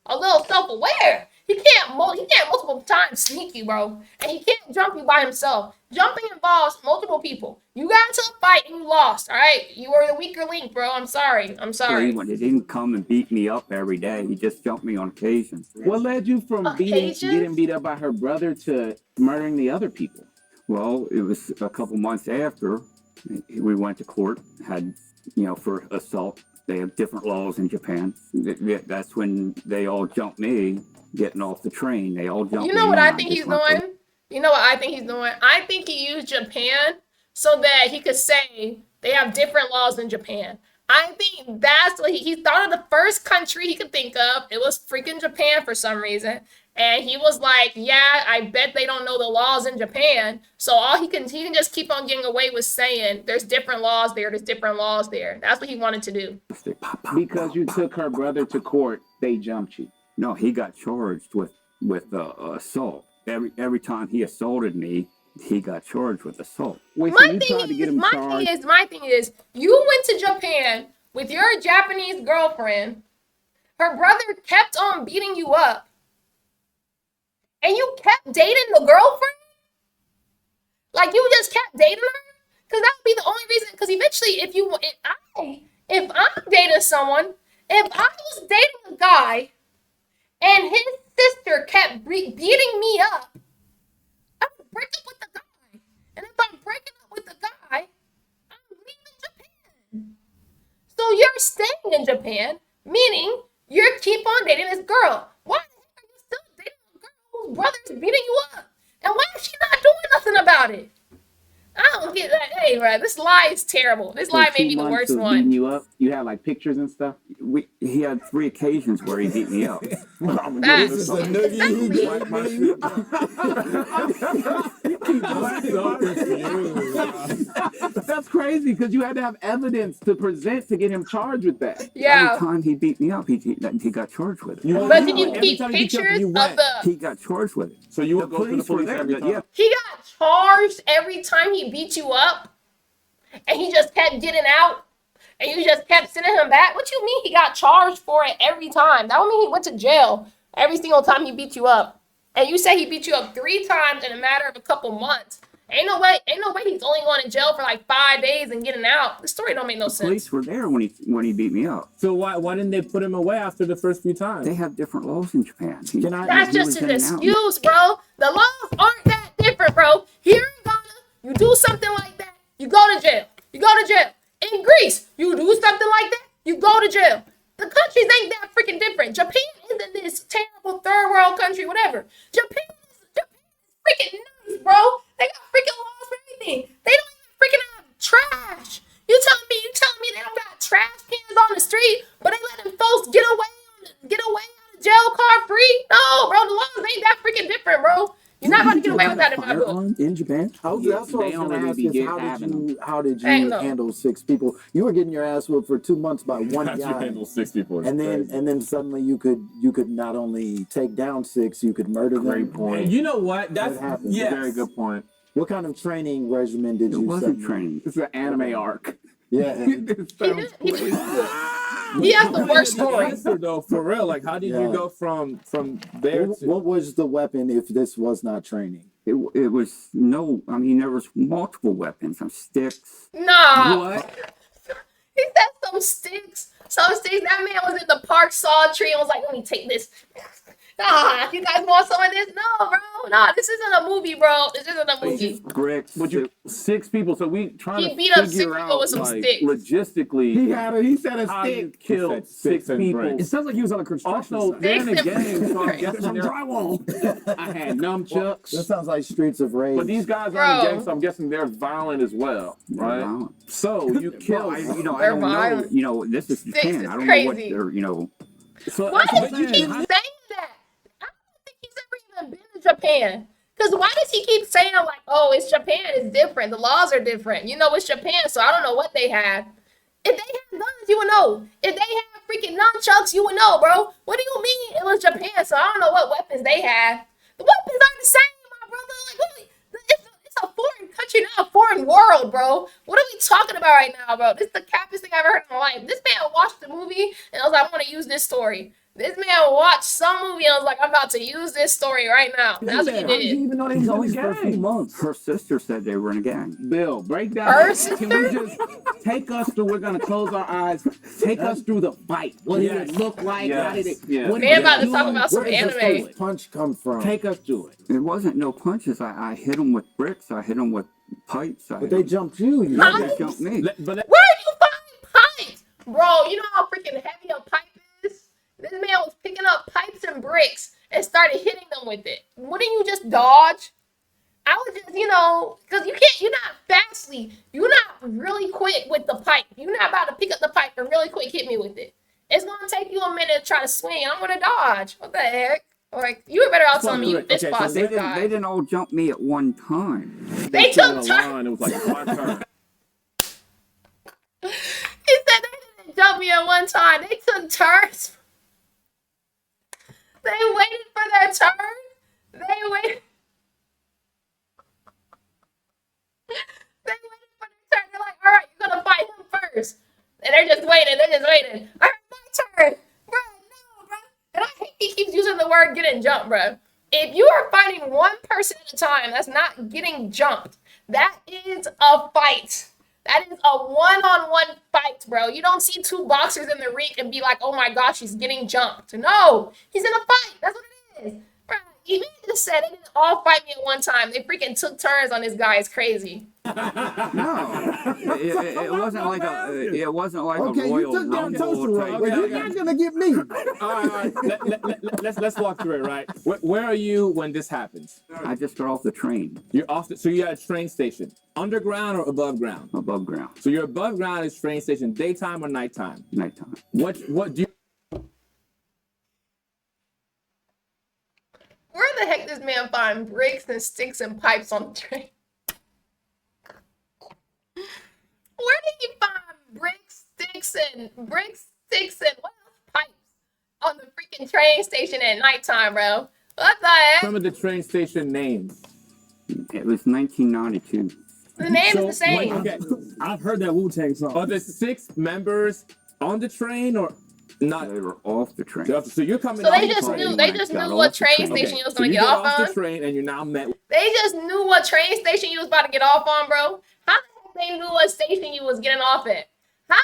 a little self-aware. He can't multiple times sneak you, bro, and he can't jump you by himself. Jumping involves multiple people. You got into a fight and you lost. All right, you were the weaker link, bro. I'm sorry. He didn't come and beat me up every day. He just jumped me on occasion. What led you from getting beat up by her brother to murdering the other people? Well, it was a couple months after we went to court, for assault. They have different laws in Japan. That's when they all jumped me getting off the train. They all jumped me. You know what I think he's doing? You know what I think he's doing? I think he used Japan so that he could say they have different laws in Japan. I think that's what he thought of the first country he could think of. It was freaking Japan for some reason. And he was like, yeah, I bet they don't know the laws in Japan. So he can just keep on getting away with saying there's different laws there. There's different laws there. That's what he wanted to do. Because you took her brother to court, they jumped you. No, he got charged with assault. Every time he assaulted me, he got charged with assault. Wait, so My you thing tried to get him charged? my thing is, you went to Japan with your Japanese girlfriend. Her brother kept on beating you up. And you kept dating the girlfriend? Like you just kept dating her? Because that would be the only reason. Because eventually, if I'm dating someone, if I was dating a guy, and his sister kept beating me up, I would break up with the guy. And if I'm breaking up with the guy, I'm leaving Japan. So you're staying in Japan, meaning you keep on dating this girl. Why the heck are you still dating a girl whose brother's beating you up? And why is she not doing nothing about it? I don't get that. Hey, bro, this lie is terrible. This lie may be the worst Beating one. you up? You had like pictures and stuff? He had 3 occasions where he beat me up. This is a noogie who got me. That's crazy because you had to have evidence to present to get him charged with that. Yeah. Every time he beat me up, he got charged with it. But did you keep pictures of the... He got charged with it. So you would go to the police every time? Yeah. He got charged every time he beat you up, and he just kept getting out, and you just kept sending him back. What you mean he got charged for it every time? That would mean he went to jail every single time he beat you up. And you say he beat you up 3 times in a matter of a couple months. Ain't no way he's only going to jail for like 5 days and getting out. The story don't make no sense. Police were there when he beat me up. So why didn't they put him away after the first few times? They have different laws in Japan. That's just an excuse, bro. The laws aren't that different, bro. Here in Ghana, you do something like that, you go to jail. You go to jail. In Greece, you do something like that, you go to jail. The countries ain't that freaking different. Japan isn't this terrible third world country, whatever. Japan is freaking nice, bro. They got freaking laws for everything. They don't even freaking have trash. You telling me they don't got trash cans on the street, but they let them folks get away out of jail car free? No, bro, the laws ain't that freaking different, bro. You're not about to get away with that in my book. In Japan? That's what I was going to ask is how did you Ain't no. handle 6 people? You were getting your ass whooped for 2 months by one How'd you guy. handle 6 people? And then suddenly you could not only take down 6, you could murder them. Great point. And you know what? That's happens. yes. Very good point. What kind of training regimen did It you wasn't set? training. It's an anime arc. Yeah. He has the worst story. Answer, though, for real. Like, how did you go from there to? What was the weapon if this was not training? It was there was multiple weapons, some sticks. Nah. What? He said some sticks. That man was in the park, saw a tree, and was like, let me take this. Nah, you guys want some of this? No, bro. Nah, this isn't a movie, bro. This isn't a movie. Bricks. Would you 6 people? So we trying He to beat up figure 6 people out with some like sticks. logistically He said a how you stick. killed He said 6 sticks and people. bricks. It sounds like he was on a construction Also, site. they're in a Sticks and game, so I'm bricks. guessing Some they're. drywall. I had nunchucks. That sounds like Streets of Rage. But these guys are in a Bro. gang, so I'm guessing they're violent as well, right? Violent. So you killed. whatever, don't bro. know. You know, this is Six Japan. is I don't know what crazy. they're, you know. So, Why that's does he what I'm keep saying. saying that? I don't think he's ever even been to Japan. Because why does he keep saying, like, oh, it's Japan, it's different. The laws are different. You know, it's Japan, so I don't know what they have. If they had guns, you would know. If they had freaking nunchucks, you would know, bro. What do you mean it was Japan? So I don't know what weapons they had. The weapons aren't the same, my brother. Like, it's a foreign country, not a foreign world, bro. What are we talking about right now, bro? This is the cappest thing I've ever heard in my life. This man watched the movie and I was like, I want to use this story. This man watched some movie and I was like, I'm about to use this story right now. That's what he How did you did. even know they He's was only in the for a few gang? months. Her sister said they were in a gang. Bill, break down. Her Can we just take us through? We're gonna close our eyes. Take us through the fight. What did it look like? How did it? Yes. What did Man it about to do? talk about some Where does the anime. first punch come from? Take us through it. It wasn't no punches. I hit them with bricks. I hit them with pipes. But they jumped you. You Huh? They jumped me. But Where did you find pipes? Bro, you know how freaking heavy a pipe is? This man was picking up pipes and bricks and started hitting them with it. Wouldn't you just dodge? I would just, you know, because you're not fastly. You're not really quick with the pipe. You're not about to pick up the pipe and really quick hit me with it. It's going to take you a minute to try to swing. I'm going to dodge. What the heck? Like, you were better off telling me you Okay, fish so fought They six didn't. guys. They didn't all jump me at one time. They took turns. Line, it was like 5 turns. He said they didn't jump me at one time. They took turns. They waited for their turn. They waited. They waited for their turn. They're like, all right, you're gonna fight him first. And they're just waiting. They're just waiting. All right, my turn, bro. No, bro. And I hate he keeps using the word getting jumped, bro. If you are fighting one person at a time, that's not getting jumped. That is a fight. That is a one-on-one fight, bro. You don't see two boxers in the ring and be like, oh my gosh, he's getting jumped. No, he's in a fight. That's what it is. Bro, he just said they didn't all fight me at one time. They freaking took turns on this guy. It's crazy. No, it wasn't like a. It wasn't like Okay, a you Royal took down Rumble Toaster type. Roll, but you're not gonna get me. all right. Let's walk through it, right? Where are you when this happens? I just got off the train. You're off. So you're at a train station, underground or above ground? Above ground. So you're above ground is train station, daytime or nighttime? Nighttime. What do you? Where the heck does man find bricks and sticks and pipes on the train? Where did he find bricks, sticks, and what else? Pipes on the freaking train station at nighttime, bro? What the heck? Some of the train station names. It was 1992. The name is the same. Okay. I've heard that Wu-Tang song. Are the 6 members on the train or not? They were off the train. So you're coming. So off they the just train. knew. when They I just got knew off what the train train. station you was So gonna you get get off the on. train and you're now met. They just knew what train station you was about to get off on, bro. How the heck they knew what station you was getting off at? How,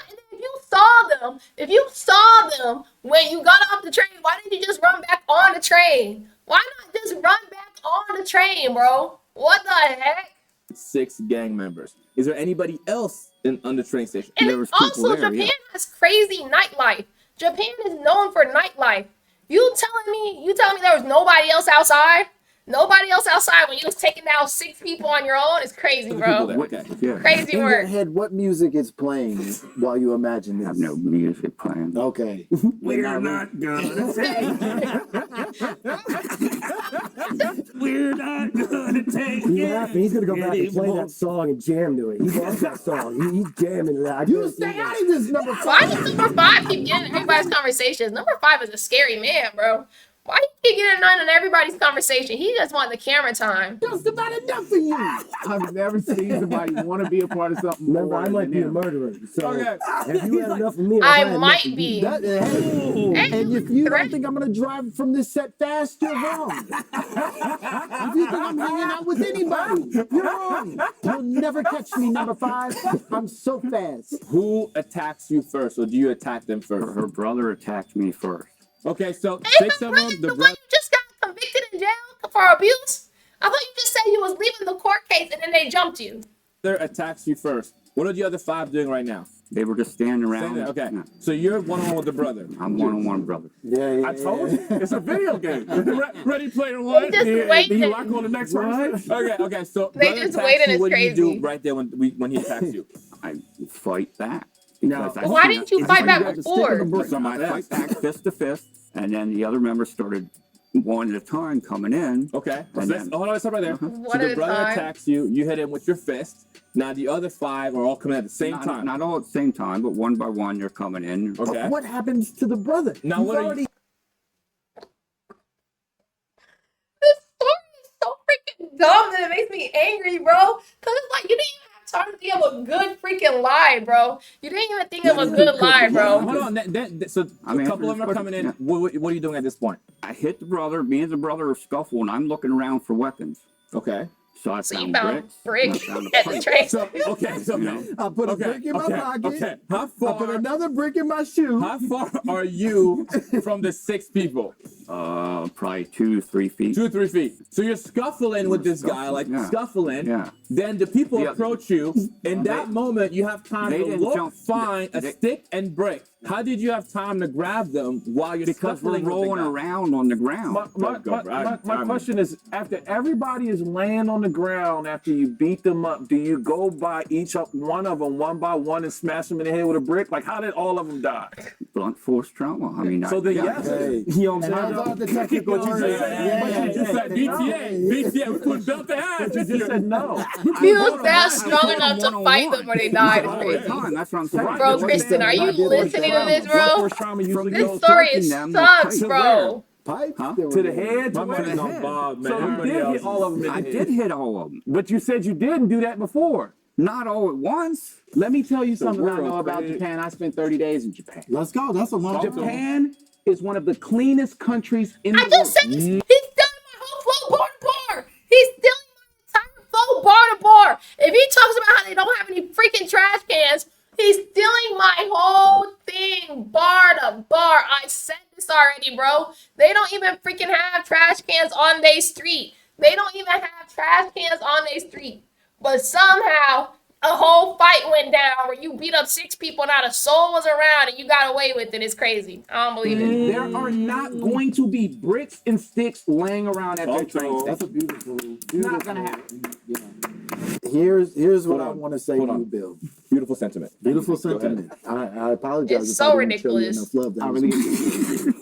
if you saw them when you got off the train, why didn't you just run back on the train? Why not just run back on the train, bro? What the heck? 6 gang members. Is there anybody else on the train station? And There was people also, there, Japan yeah. has crazy nightlife. Japan is known for nightlife. You telling me there was nobody else outside? Nobody else outside when you was taking down 6 people on your own? It's crazy, People bro. there. Okay. Yeah. Crazy In your work. head, what music is playing while you imagine I this? have no music playing. Okay. We're not gonna take We're not gonna take He's laughing. He's gonna go back and play that song and jam to it. He loves that song. He's jamming to that. I You guarantee stay that. out of this number Why 5. does number 5 keep getting in everybody's conversations? Number 5 is a scary man, bro. Why you keep getting in everybody's conversation? He just want the camera time. Just about enough for you. I've never seen somebody want to be a part of something Remember, more I might than be a him. murderer. So Okay. have you had enough of me? I I've had might enough of be. you. And if you don't think I'm gonna drive from this set fast, you're wrong. If you think I'm hanging out with anybody, you're wrong. You'll never catch me, number 5. I'm so fast. Who attacks you first, or do you attack them first? Her brother attacked me first. Okay, so Hey, 6 my of brother, them. the The one brother. you just got convicted in jail for abuse? I thought you just said you was leaving the court case and then they jumped you. Attacks you first. What are the other 5 doing right now? They were just standing Say around. that. Okay. Yeah. So you're one-on-one with the brother. I'm one-on-one, brother. Yeah. I told you, it's a video game. Ready Player One. They just Do waiting. you lock on the next one? Okay. So They brother just attacks waiting you, is what do you crazy. do right there when he attacks you? I fight back. Because Well, why didn't you fight back before? So I fight back fist to fist, and then the other members started one at a time coming in. Okay. And So then, hold on, let's stop right there. One So at the a brother time. attacks you, you hit him with your fist. Now the other 5 are all coming at the same time. Not all at the same time, but one by one they're coming in. Okay. What happens to the brother? Now You've what are already This story is so freaking dumb that it makes me angry, bro. Cause it's like you didn't even have time to think of a good freaking lie, bro. You didn't even think of a good lie, bro. Hold on. So I mean, a couple of them are coming in. yeah. What are you doing at this point? I hit the brother. Me and the brother are scuffling. I'm looking around for weapons. Okay. So I So you found found bricks. bricks and I at found the a train. So okay. So You know? I put a okay, brick in my okay, pocket. okay. How I put far? another brick in my shoe. How far are you from the 6 people? Probably 2-3 feet. 2 or 3 feet. So you're scuffling with this guy, like Yeah. scuffling. Yeah. Then the people Yeah. approach you. In that moment, you have time they to didn't look, jump- find a they- stick, and break. How did you have time to grab them while you're Because we're scuffling with the rolling guy? around on the ground. My question is, after everybody is laying on the ground after you beat them up, do you go by one of them one by one and smash them in the head with a brick? Like, how did all of them die? Blunt force trauma. I mean, So then yes. Hey. You know what And I I'm thought saying? the technical What you term- just said? What you just said? BTA, we put belt to ass. You just said no. He was that strong enough to fight them when they died. all the time. That's what I'm saying. Bro, Kristen, are you listening to this, bro? Force trauma usually This goes story choking them sucks, with bro. Pipe? Huh? to the head. My To money's where? on Bob, man. So you Everybody did else hit all of them in the I head. did hit all of them. But you said you didn't do that before. Not all at once. Let me tell you something I world, know about man. Japan. I spent 30 days in Japan. Let's go. That's a long time. Japan is one of the cleanest countries in I the just said world. this. He's stealing my whole flow bar to bar. He's stealing my entire flow bar to bar. If he talks about how they don't have any freaking trash cans, he's stealing my whole thing bar to bar. I said this already, bro. They don't even freaking have trash cans on their street. They don't even have trash cans on their street. But somehow a whole fight went down where you beat up 6 people, not a soul was around, and you got away with it. It's crazy. I don't believe it. There are not going to be bricks and sticks laying around at their train station. That's a beautiful. Not gonna happen. Here's what Hold I on. want to say Hold to on. you, Bill. Beautiful sentiment. Beautiful Go ahead. sentiment. I apologize. It's if so I didn't show you ridiculous. enough love that I was- really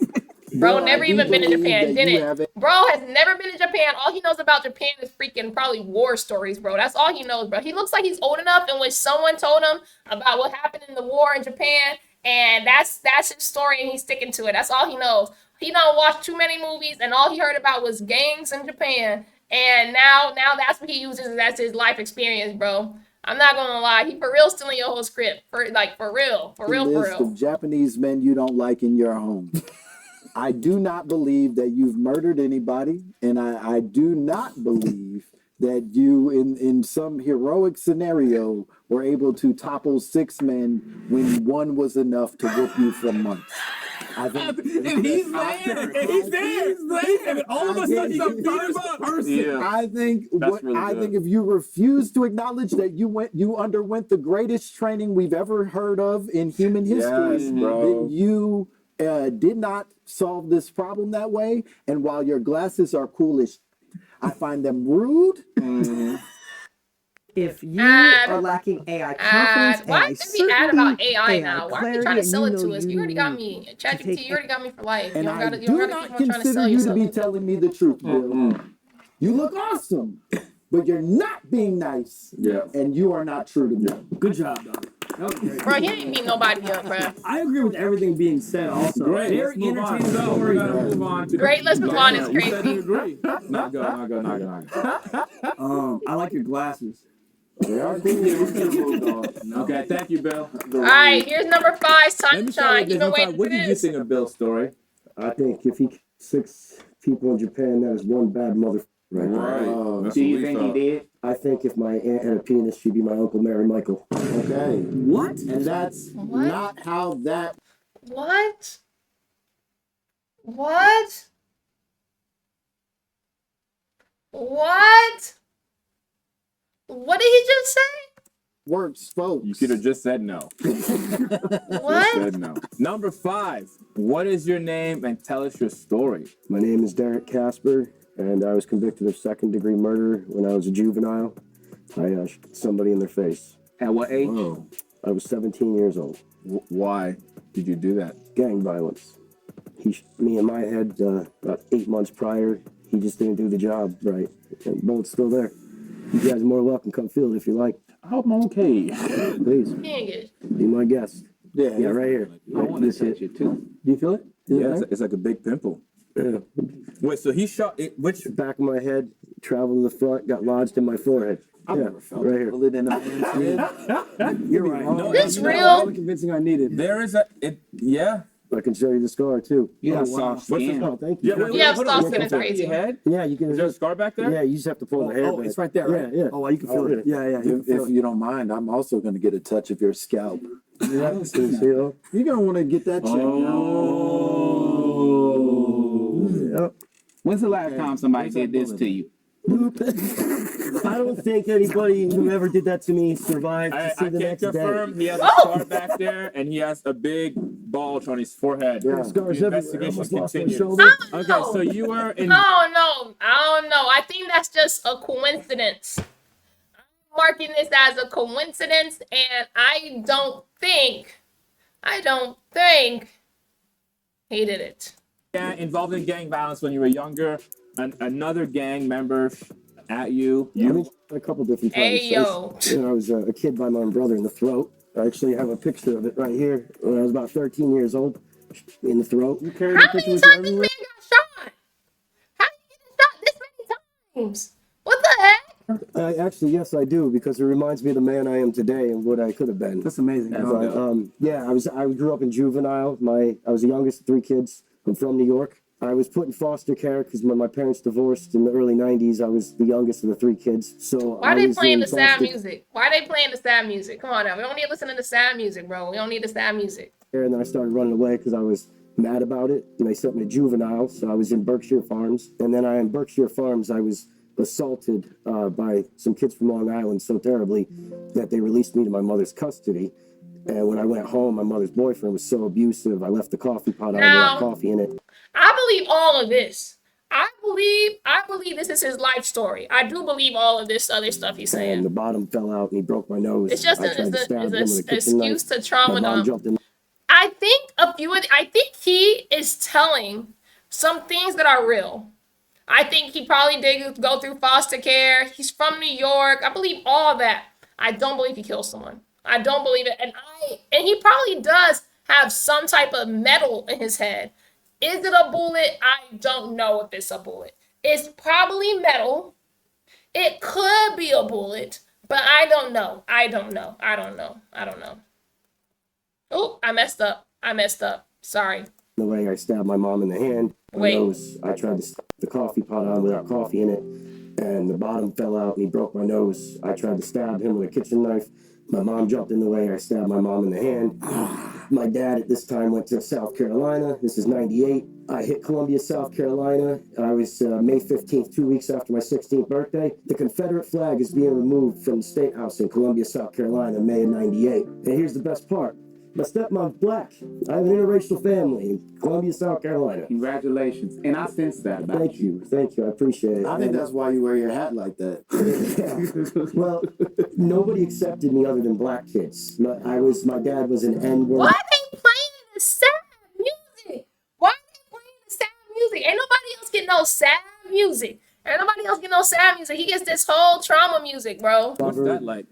Bro, Bill, I never do even been to believe Japan, that you didn't have it? Bro has never been to Japan. All he knows about Japan is freaking probably war stories, bro. That's all he knows, bro. He looks like he's old enough in which someone told him about what happened in the war in Japan, and that's his story, and he's sticking to it. That's all he knows. He don't watch too many movies, and all he heard about was gangs in Japan, and now that's what he uses as his life experience, bro. I'm not gonna lie, he for real stealing your whole script, for real. the list of Japanese men you don't like in your home. I do not believe that you've murdered anybody, and I do not believe that you, in some heroic scenario, were able to topple 6 men when one was enough to whoop you for months. I think, And he's there. And he's there. And all of a sudden, you beat him up. Yeah. I think That's really I good. think if you refuse to acknowledge that you underwent the greatest training we've ever heard of in human history, Yes, bro. then you did not solve this problem that way. And while your glasses are coolish, I find them rude. If you Add- are lacking AI confidence, Why AI did we add about certainty, AI now? Why are you clarity, trying to and sell you it know to us? You already got need me. to ChatGPT, take you already got me for life. And you I don't do gotta not keep on trying to consider sell you to yourself. be telling me the truth, Bill. You look awesome, but you're not being nice. Yeah. And you are not true to me. Good job, dog. That was great. Bro, he ain't beat nobody up, bro. I agree with everything being said. Also, Great. very Let's move on. entertaining So story. we gotta move on to Great, let's move on. It's You said crazy. you agree. Not good. I like your glasses. They are cool. Okay, thank you, Bill. All right, here's number 5, Let me start Sunshine. with You've this. been Number waiting five, for what did you this. think of Bill's story? I think if he killed 6 people in Japan, that is one bad mother. Right. That's Do what you we think thought. he did? I think if my aunt had a penis, she'd be my Uncle Mary Michael. Okay. What? And that's What? not how that. What? What? What? What did he just say? Works, folks. You could have just said no. What? Said no. Number 5. What is your name and tell us your story? My name is Derek Casper, and I was convicted of second-degree murder when I was a juvenile. I shot somebody in their face. At what age? Whoa. I was 17 years old. Why did you do that? Gang violence. Me in my head, about 8 months prior, he just didn't do the job right. And bullet's still there. You guys are more welcome. Come feel it if you like. I'm okay. Please. Can't get it. Be my guest. Yeah, right here. I want to touch it too. Do you feel it? Yeah, it's like a big pimple. Yeah. Wait, so he shot it? Which? Back of my head, traveled to the front, got lodged in my forehead. I've never felt a bullet in a man's head. You're right. No, This you real? All the convincing I needed. There is yeah. I can show you the scar too. You got What's soft the skin. Oh, thank you. Yeah, wait, You have hold on. soft Look skin, at it's the crazy. top of your head. Yeah, you can. Is there a scar back there? Yeah, you just have to pull the hair. Oh, back. it's right there, right? Yeah, yeah. Oh, you can feel it. Yeah, yeah. If you don't mind, I'm also going to get a touch of your scalp. Yeah. See it? You're going to want to get that checked Yep. When's the last time somebody did this to you? I don't think anybody who ever did that to me survived to see I the can next confirm day. he has a scar back there, and he has a big bulge on his forehead. Yeah, scars The everywhere. investigation Almost lost my continues. shoulder. Okay, so you were in. I don't know. I think that's just a coincidence. I'm marking this as a coincidence, and I don't think he did it. Yeah, involved in gang violence when you were younger. Another gang member at you. I mean, a couple different times. Hey, yo. I was a kid by my brother in the throat. I actually have a picture of it right here. When I was about 13 years old, in the throat. You carried How the picture many with you times this man everywhere? got shot? How did he get shot this many times? What the heck? Actually, yes, I do, because it reminds me of the man I am today and what I could have been. That's amazing. But, I grew up in juvenile. I was the youngest of 3 kids. I'm from New York. I was put in foster care because when my parents divorced in the early 90s, I was the youngest of the 3 kids. So Why I are they was playing in the sad foster music? Why are they playing the sad music? Come on now. We don't need to listen to the sad music, bro. We don't need the sad music. care, and then I started running away because I was mad about it, and they sent me to juvenile. So I was in Berkshire Farms, and then in Berkshire Farms, I was assaulted by some kids from Long Island so terribly that they released me to my mother's custody. And when I went home, my mother's boyfriend was so abusive. I left the coffee pot on Now- with coffee in it. I believe all of this. I believe this is his life story. I do believe all of this other stuff he's And saying. the bottom fell out, and he broke my nose. It's just I tried to stab him with a an kitchen excuse knife. to trauma My mom dump. jumped in. I think he is telling some things that are real. I think he probably did go through foster care. He's from New York. I believe all that. I don't believe he killed someone. I don't believe it. And he probably does have some type of metal in his head. Is it a bullet? I don't know if it's a bullet. It's probably metal. It could be a bullet, but I don't know. Oh, I messed up. Sorry. The way I stabbed my mom in the hand. My Wait. nose, I tried to stick the coffee pot on without coffee in it, and the bottom fell out, and he broke my nose. I tried to stab him with a kitchen knife. My mom jumped in the way. I stabbed my mom in the hand. My dad at this time went to South Carolina. This is 98. I hit Columbia, South Carolina. I was May 15th, 2 weeks after my 16th birthday. The Confederate flag is being removed from the State House in Columbia, South Carolina, May of 98. And here's the best part. My stepmom's black. I have an interracial family in Columbia, South Carolina. Congratulations. And I sense that about Thank you. I appreciate it. I think And- that's why you wear your hat like that. Yeah. Well, nobody accepted me other than black kids. My dad was an N-word. Why are they playing the sad music? Why are they playing the sad music? Ain't nobody else get no sad music. He gets this whole trauma music, bro. What's that like?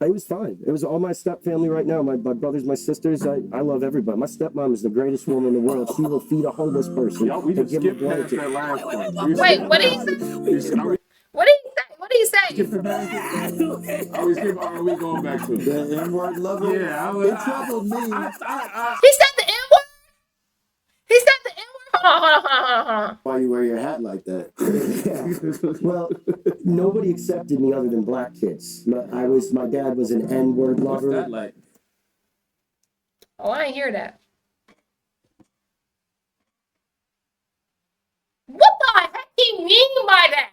It was fine. It was all my step family right now. My brothers, my sisters. I love everybody. My stepmom is the greatest woman in the world. She will feed a homeless person. Y'all, we and just give him a skipped past blanket. that last one. Wait, what did he say? What did he say? Are we going back to it? The N-word lover? Yeah, It troubled me. He said the N-word? He said the N-word? Hold on. Why you wear your hat like that? Well, nobody accepted me other than black kids. My dad was an N-word What's lover. that like? Oh, I didn't hear that. What the heck he mean by that?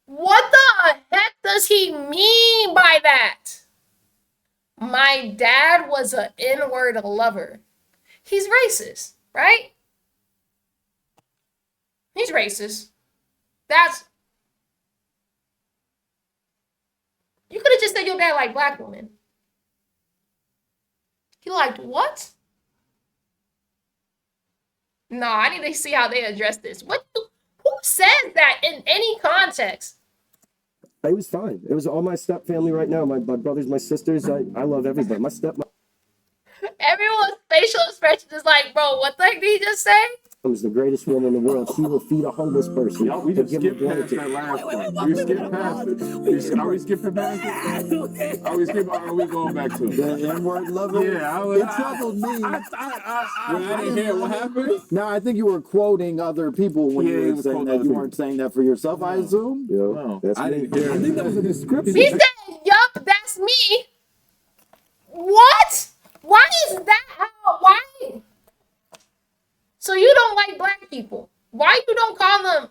What the heck does he mean by that? My dad was an N-word lover. He's racist, right? He's racist. You dad liked black women. He liked what? No, I need to see how they address this. Who says that in any context? It was fine. It was all my step family right now. My brothers, my sisters. I love everybody. Everyone's facial expression is like, bro, what the heck did he just say? Is the greatest woman in the world. She will feed a homeless person. Yo, we just skipped past that last one. We skipped past it. Are we skipping past it? Are we going back to it? The N-word lover? Yeah, it troubled me. I didn't hear what happened. No, I think you were quoting other people when you were saying that. You weren't saying that for yourself, I assume? No, I didn't hear. I think that was a description. He said, yup, that's me. What? Why is that? Why? So you don't like black people? Why you don't call them?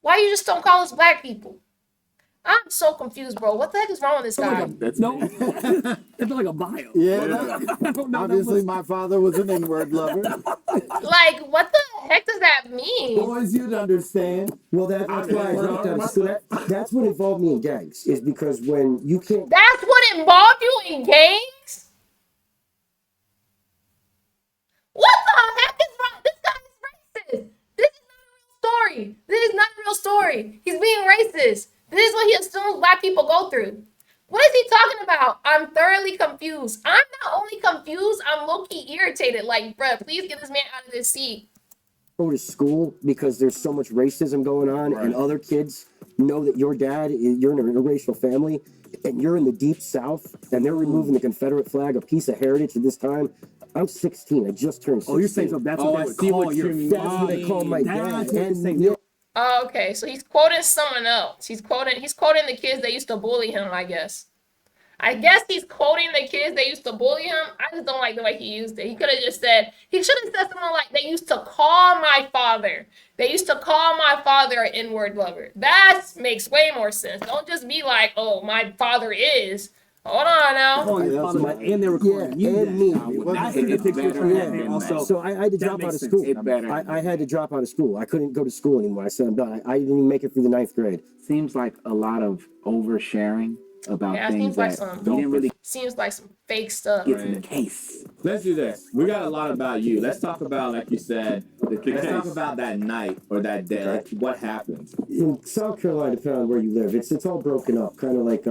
Why you just don't call us black people? I'm so confused, bro. What the heck is wrong with this guy? It's like a bio. Yeah. Obviously, my father was an N-word lover. Like, what the heck does that mean? Boys, you'd understand. Well, that's why I dropped out of school. That's what involved me in gangs. Is because when you can't. That's what involved you in gangs? What the heck is wrong? This guy is racist. This is not a real story. This is not a real story. He's being racist. This is what he assumes black people go through. What is he talking about? I'm thoroughly confused. I'm not only confused, I'm low-key irritated. Like, bruh, please get this man out of this seat. Go to school because there's so much racism going on, and other kids know that your dad you're in an interracial family, and you're in the deep South, and they're removing the Confederate flag, a piece of heritage at this time. I'm 16. I just turned 16. Oh, you're saying so that's what they call your That's what they call my dad. Oh, okay, so he's quoting someone else. He's quoting the kids that used to bully him, I guess. I guess he's quoting the kids that used to bully him. I just don't like the way he used it. He could have just said, he should have said something like, they used to call my father. They used to call my father an N-word lover. That makes way more sense. Don't just be like, oh, my father is. Hold on now. And they were calling you and me. Also, so I had to drop out of school. I had to drop out of school. I couldn't go to school anymore. I said I'm done. I didn't even make it through the 9th grade. Seems like a lot of oversharing about things that you didn't really seems like some fake stuff. get in the case. Let's do this. We got a lot about you. Let's talk about, like you said, let's talk about that night or that day. Like, what happened? In South Carolina, depending on where you live, it's all broken up, kind of like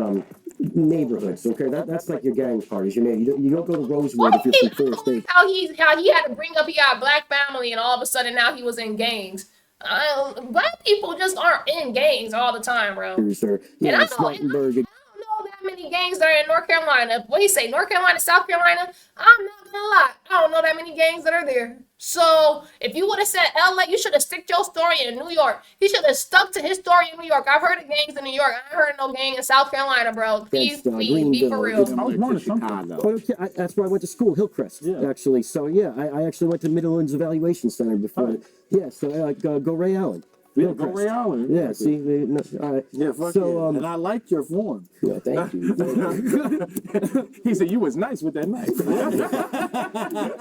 neighborhoods. Okay, that's like your gang parties. You don't go to Rosewood if you're from Forest State. How he had to bring up he got a black family and all of a sudden now he was in gangs. Black people just aren't in gangs all the time, bro. Yeah, I don't know that many gangs that are in North Carolina. What he say, North Carolina, South Carolina? I'm not gonna lie, I don't know that many gangs that are there. So if you would have said LA, you should have stuck your story in New York. He should have stuck to his story in New York. I've heard of gangs in New York. I ain't heard of no gang in South Carolina, bro. Please, be for real. I was born in Chicago. That's where I went to school, Hillcrest, actually. So yeah, I actually went to Midlands Evaluation Center before. Yeah, so go Ray Allen. Yeah, go Ray Allen. Yeah, see, yeah, so and I liked your form. Yeah, thank you. He said you was nice with that knife.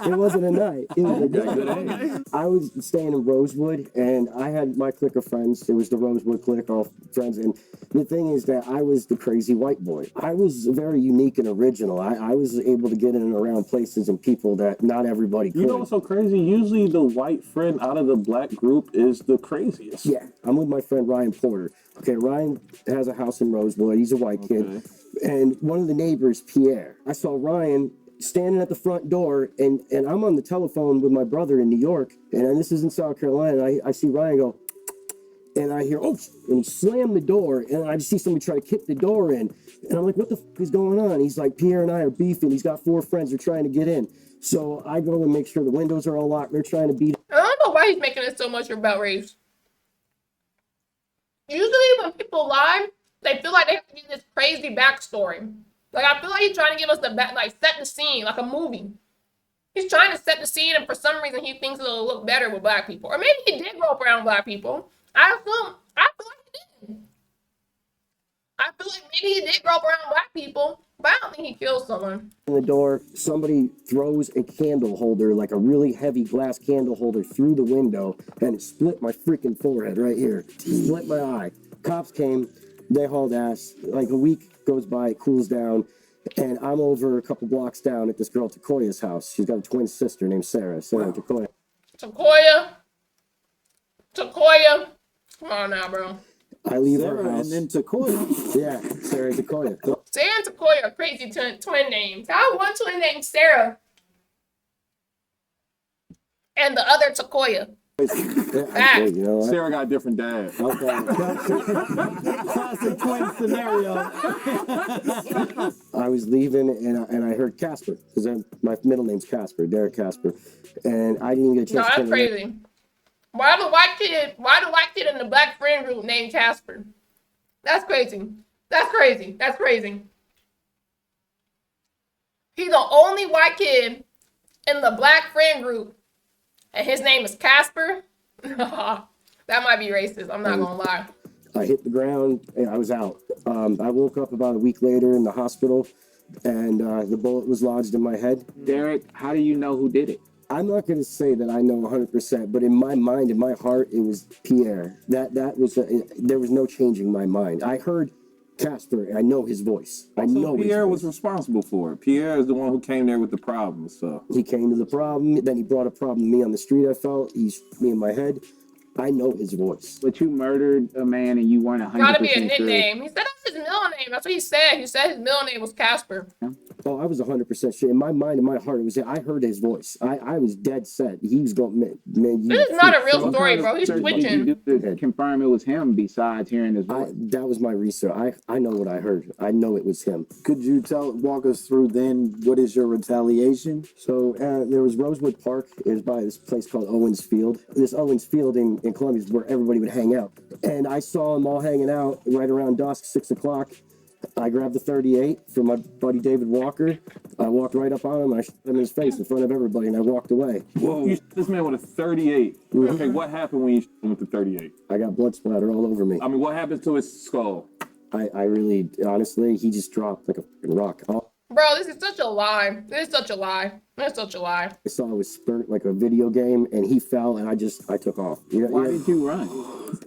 It wasn't a night. It was a day. I was staying in Rosewood, and I had my clique of friends. It was the Rosewood clique, all friends. And the thing is that I was the crazy white boy. I was very unique and original. I was able to get in and around places and people that not everybody could. You know what's so crazy? Usually the white friend out of the black group is the craziest. Yeah, I'm with my friend Ryan Porter. Okay, Ryan has a house in Rosewood. He's a white kid. And one of the neighbors, Pierre, I saw Ryan standing at the front door, and I'm on the telephone with my brother in New York, and this is in South Carolina. I see Ryan go, and I hear, oh, and he slammed the door, and I just see somebody try to kick the door in. And I'm like, what the fuck is going on? He's like, Pierre and I are beefing. He's got 4 friends who are trying to get in. So I go and make sure the windows are all locked. They're trying to beat. I don't know why he's making it so much about race. Usually when people lie, they feel like they have to give this crazy backstory. Like, I feel like he's trying to give us set the scene, like a movie. He's trying to set the scene, and for some reason he thinks it'll look better with black people. Or maybe he did grow up around black people. I feel like he did. I feel like maybe he did grow up around black people, but I don't think he killed someone. In the door, somebody throws a candle holder, like a really heavy glass candle holder, through the window, and it split my freaking forehead right here. Split my eye. Cops came. They hauled ass. Like a week goes by, it cools down, and I'm over a couple blocks down at this girl Takoya's house. She's got a twin sister named Sarah. Sarah and Takoya. Takoya. Come on now, bro. I leave Sarah her house. and then Takoya. Yeah, Sarah and Takoya. Sarah and Takoya are crazy twin names. I have one twin named Sarah. And the other Takoya. Yeah, you know what? Sarah got a different dad. Classic twin scenario. I was leaving and I heard Casper because my middle name's Casper, Derek Casper, and I didn't even get a No, chance. that's crazy. Why the white kid in the black friend group named Casper? That's crazy. That's crazy. That's crazy. He's the only white kid in the black friend group, and his name is Casper. That might be racist. I'm not gonna lie. I hit the ground and I was out. I woke up about a week later in the hospital, and the bullet was lodged in my head. Derek, how do you know who did it? I'm not going to say that I know 100%, but in my mind, in my heart, it was Pierre. That was there was no changing my mind. I heard Casper, and I know his voice. I know Pierre was responsible for it. Pierre is the one who came there with the problem. So he came to the problem. Then he brought a problem to me on the street. I felt he's me in my head. I know his voice. But you murdered a man and you weren't 100% Gotta be a sure. nickname. He said that's his middle name. That's what he said. He said his middle name was Casper. Oh, I was 100% sure. In my mind, in my heart, it was. I heard his voice. I was dead set. He was going. Man, This is not a real story, bro. He's Did you switching. do to confirm it was him besides hearing his voice? That was my research. I know what I heard. I know it was him. Could you walk us through then what is your retaliation? So there was Rosewood Park. It was by this place called Owens Field. This Owens Field in Columbia is where everybody would hang out. And I saw them all hanging out right around dusk, 6 o'clock. I grabbed the 38 from my buddy David Walker. I walked right up on him and I shot him in his face in front of everybody and I walked away. Whoa. You shot this man with a 38. Okay, what happened when you shot him with the 38? I got blood splatter all over me. I mean, what happened to his skull? I really, honestly, he just dropped like a fucking rock. Bro, this is such a lie. This is such a lie. This is such a lie. I saw it was spurt like a video game and he fell and I took off. Why did you run?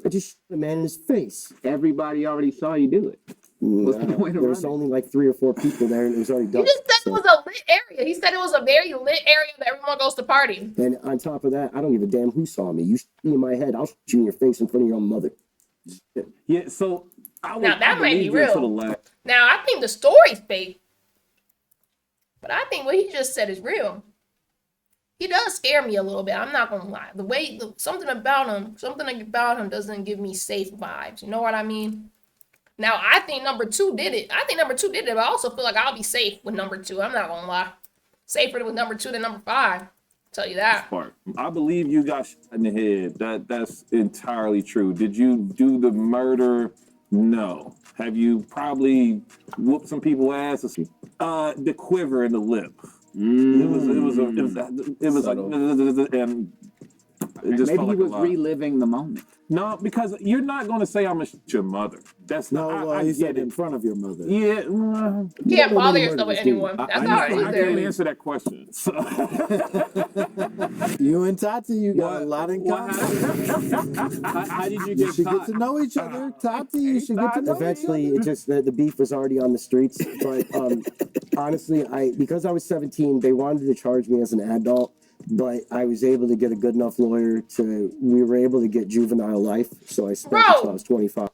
I just shot a man in his face. Everybody already saw you do it. What's the point of There was running? only like 3 or 4 people there and it was already He done. just said it was a lit area. He said it was a very lit area that everyone goes to party. And on top of that, I don't give a damn who saw me. You shot me in my head, I'll shoot you in your face in front of your own mother. Yeah, so Now, that might be believe you until real. the last. Now, I think the story's fake. But I think what he just said is real. He does scare me a little bit. I'm not gonna lie. Something about him doesn't give me safe vibes. You know what I mean? Now, I think number 2 did it. But I also feel like I'll be safe with number 2. I'm not gonna lie. Safer with number 2 than number 5. I'll tell you that. Part. I believe you got shot in the head. That's entirely true. Did you do the murder? No. Have you probably whooped some people's asses? The quiver in the lip. It was like, and it just Maybe felt he like a was lot. reliving the moment. No, because you're not going to say I'm gonna shoot your mother. That's No, not. well, I he get said it. in front of your mother. Yeah. You can't bother yourself with anyone. That's how it is I there. can't answer that question. So. You and Tati, you got a lot in common. How did you You get should caught? get to know each other. Tati, you should get to know Eventually, each it other. just the beef was already on the streets. But honestly, because I was 17, they wanted to charge me as an adult. But I was able to get a good enough lawyer we were able to get juvenile life. So I spent until I was 25.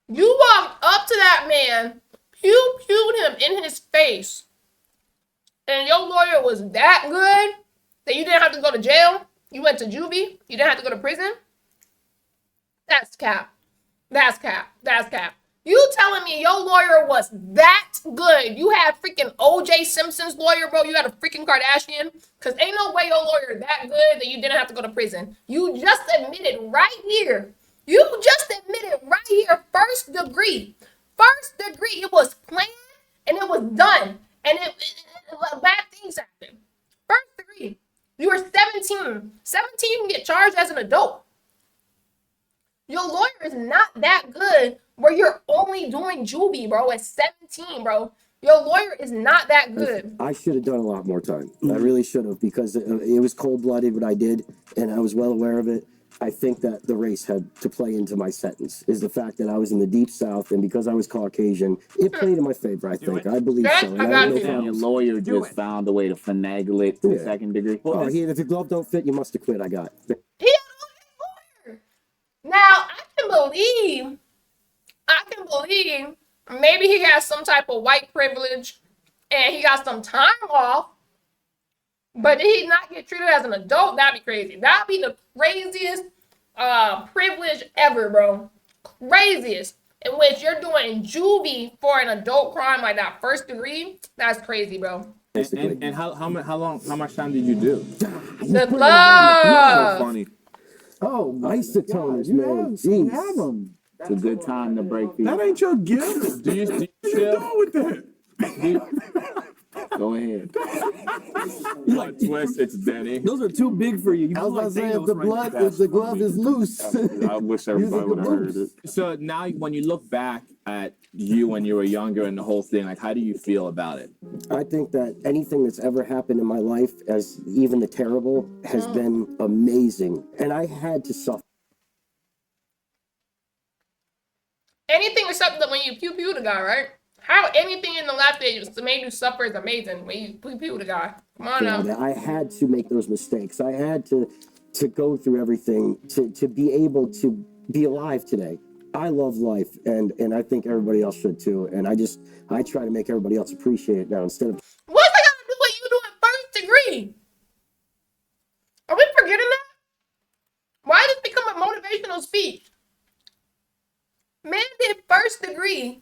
You walked up to that man, pewed him in his face, and your lawyer was that good that you didn't have to go to jail? You went to juvie? You didn't have to go to prison? That's cap. That's cap. That's cap. You telling me your lawyer was that good? You had freaking O.J. Simpson's lawyer, bro. You had a freaking Kardashian. Because ain't no way your lawyer that good that you didn't have to go to prison. You just admitted right here. First degree. It was planned and it was done. And bad things happened. First degree. You were 17. 17, you can get charged as an adult. Your lawyer is not that good where you're only doing juvie, bro, at 17, bro. Your lawyer is not that good. I should have done a lot more time. I really should have because it was cold-blooded what I did, and I was well aware of it. I think that the race had to play into my sentence. Is the fact that I was in the deep South, and because I was Caucasian, it played in my favor. I think. I believe Yes, so. I And got have no you. And your problems. lawyer just found a way to finagle it to the Yeah. second degree. Oh, if your glove don't fit, you must have quit. I got. He a lawyer. Now I can believe maybe he has some type of white privilege and he got some time off. But did he not get treated as an adult? That'd be crazy. That'd be the craziest privilege ever, bro. Craziest. In which you're doing juvie for an adult crime like that first degree. That's crazy, bro. And how much time did you do? The glove. So funny. Oh, isotoners, You man. have, Jeez. you have them. It's a good time to break these. That ain't your gift. Do you What you chill? doing with that? Go ahead. Plot twist, it's Denny. Those are too big for you. I was about to say, if the glove is loose. I wish everybody would have heard it. So now, when you look back at you when you were younger and the whole thing, like, how do you feel about it? I think that anything that's ever happened in my life, as even the terrible, has been amazing. And I had to suffer. Anything except that when you pew pew the guy, right? How anything in the life that made you suffer is amazing when you pew pew the guy. Come on now. That I had to make those mistakes. I had to go through everything to be able to be alive today. I love life, and I think everybody else should too. And I try to make everybody else appreciate it now instead of. What's that got to do with you doing first degree? Are we forgetting that? Why did this become a motivational speech? Man did first degree.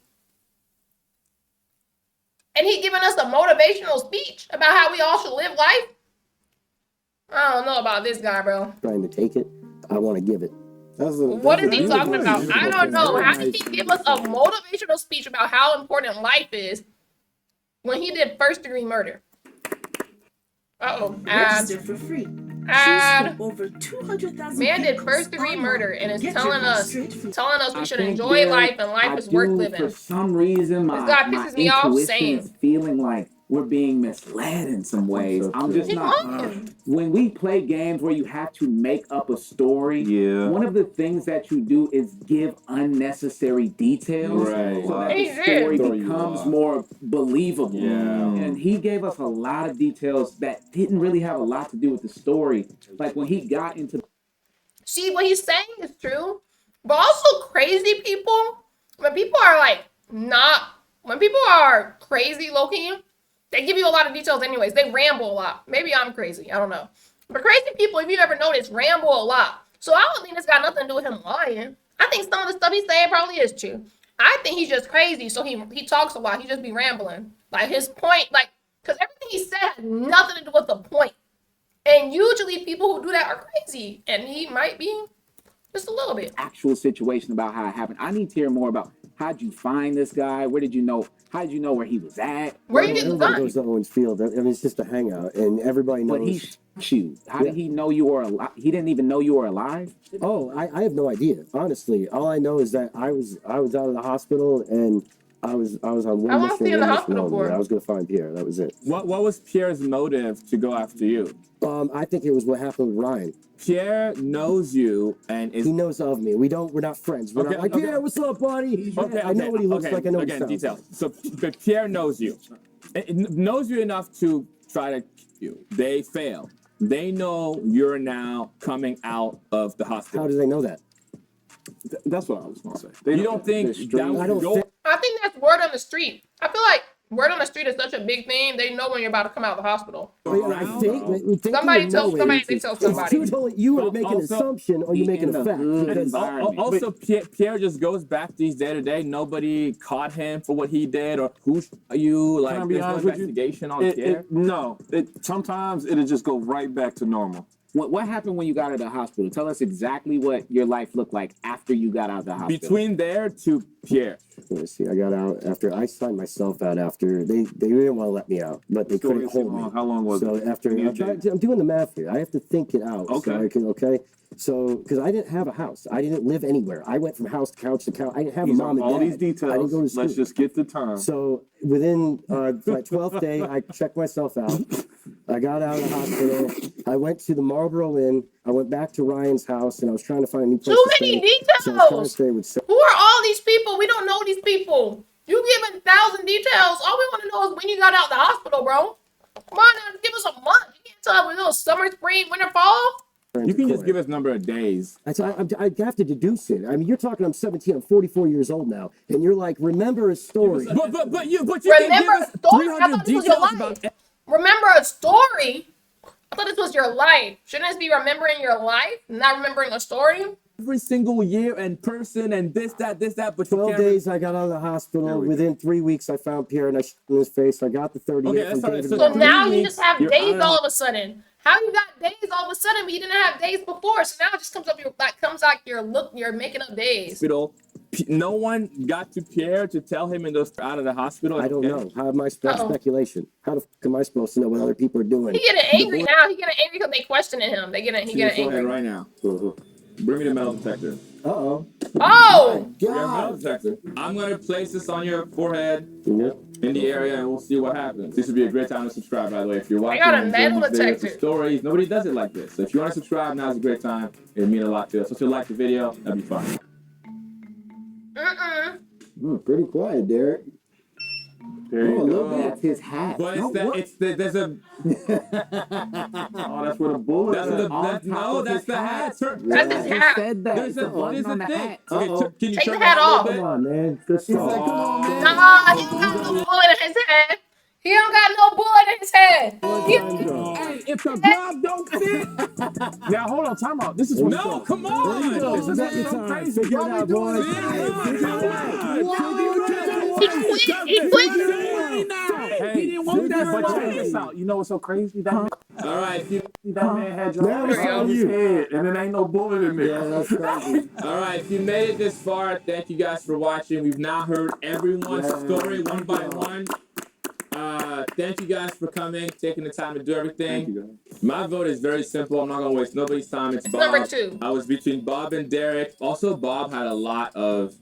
And he giving us a motivational speech about how we all should live life? I don't know about this guy, bro. Trying to take it, I want to give it. What is he talking about? I don't know. How did he give us a motivational speech about how important life is when he did first degree murder? Uh-oh. Register for free. And over 200,000 man did first degree murder and is telling us we should enjoy there- life and life is worth living. For some reason, This guy my pisses me off intuition saying. is feeling like we're being misled in some ways. I'm just not. When we play games where you have to make up a story, one of the things that you do is give unnecessary details so that the story becomes more believable. And he gave us a lot of details that didn't really have a lot to do with the story. Like when he got into See, what he's saying is true. But also crazy people, when people are when people are crazy low-key, they give you a lot of details anyways. They ramble a lot. Maybe I'm crazy. I don't know. But crazy people, if you ever notice, ramble a lot. So I don't think this got nothing to do with him lying. I think some of the stuff he's saying probably is true. I think he's just crazy, so he talks a lot. He just be rambling. Like his point, because everything he said had nothing to do with the point. And usually people who do that are crazy. And he might be just a little bit. actual situation about how it happened. I need to hear more about how'd you find this guy? Where did you know? How did you know where he was at? Where you getting the Everybody gun? goes to Owens Field. I mean, it's just a hangout, and everybody knows. But he shot you. How did he know you were alive? He didn't even know you were alive? Oh, I have no idea. Honestly, all I know is that I was out of the hospital, and I was on one I wanna mission. see you in the one mission hospital only. for. I was gonna find Pierre. That was it. What was Pierre's motive to go after you? I think it was what happened with Ryan. Pierre knows you and is. He knows of me. We're not friends. We're not like, yeah, what's up, buddy? Okay, I know what he looks like. I know what he again, sounds details. like. So, but Pierre knows you. Knows you enough to try to kill you. They fail. They know you're now coming out of the hospital. How do they know that? That's what I was gonna say. You don't think that was I don't your think. I think that's word on the street. I feel like word on the street is such a big thing. They know when you're about to come out of the hospital. I think Somebody tells somebody, they tell somebody. You were making an Also, assumption, or you're making a fact. Because Also, Pierre just goes back these day to day. Nobody caught him for what he did, or who are you? Can I Like, be there's no honest with you? investigation on Pierre. No, sometimes it'll just go right back to normal. What happened when you got out of the hospital? Tell us exactly what your life looked like after you got out of the hospital. Between there to Pierre. Let's see, I got out after I signed myself out after they didn't want to let me out, but they couldn't hold me. How long was So it? after I'm doing the math here, I have to think it out. Okay. So I can, So because I didn't have a house, I didn't live anywhere. I went from house to couch to couch. I didn't have a mom and all dad. these details. I didn't go to school. Let's just get the time. So within my 12th day, I checked myself out. I I got out of the hospital. I went to the Marlboro Inn. I went back to Ryan's house, and I was trying to find a new place Too to many stay. So I was trying to details. stay with. Who are all these people? We don't know these people. You giving 1,000 details. All we want to know is when you got out of the hospital, bro. Come on now, give us a month. You can't tell us it was summer, spring, winter, fall. You can just give us number of days. I have to deduce it. I mean, you're talking. I'm 17. I'm 44 years old now, and you're like, remember a story. But you Remember can give us a story? I 300 thought this was your details life. about. Remember a story? I thought this was your life. Shouldn't this be remembering your life, not remembering a story? Every single year and person and this, that. But 12 days I got out of the hospital. Within 3 weeks, I found Pierre and I shit in his face. I got the 38 Okay, from that's David. all So right. now 3 you weeks, just have you're days out of all of a sudden. How you got days all of a sudden, but you didn't have days before? So now it just comes up you're making up days. hospital. No one got to Pierre to tell him in those out of the hospital. I don't know. How am I supposed Uh-oh. speculation? How the fuck am I supposed to know what other people are doing? He getting angry now. He getting angry because they questioning him. He getting angry. Right now. Bring me the metal detector. Uh-oh. Oh! We got a metal detector. I'm gonna place this on your forehead in the area, and we'll see what happens. This would be a great time to subscribe, by the way. If you're watching got a and metal enjoying these videos detector. and stories, nobody does it like this. So if you want to subscribe, now's a great time. It'd mean a lot to us. So if you like the video, that'd be fun. Pretty quiet, Derek. There you go. That's his hat. But there's a. Oh, that's where the bullet That's is. that's the hat. That's his hat. Said that. There's a What is thing. on the hat? Okay, can you Take turn the hat that a little off. bit? Come on, man. Good He's like, stuff. come on, man. Nah, he don't got no bullet in his head. He don't got no bullet in his head. Hey, if the glove don't fit. Now hold on, time out. This is what No, come on. This is so crazy. Figure it out, boys. He quit. Hey, he didn't want that. But check this out. You know what's so crazy? That man, All right. that man had your Now it's on on his you. head, and there ain't no bullet in there. Yeah, that's crazy. All right, if you made it this far, thank you guys for watching. We've now heard everyone's story one by one. Thank you guys for coming, taking the time to do everything. My vote is very simple. I'm not gonna waste nobody's time. It's Bob. Number 2. I was between Bob and Derek. Also, Bob had a lot of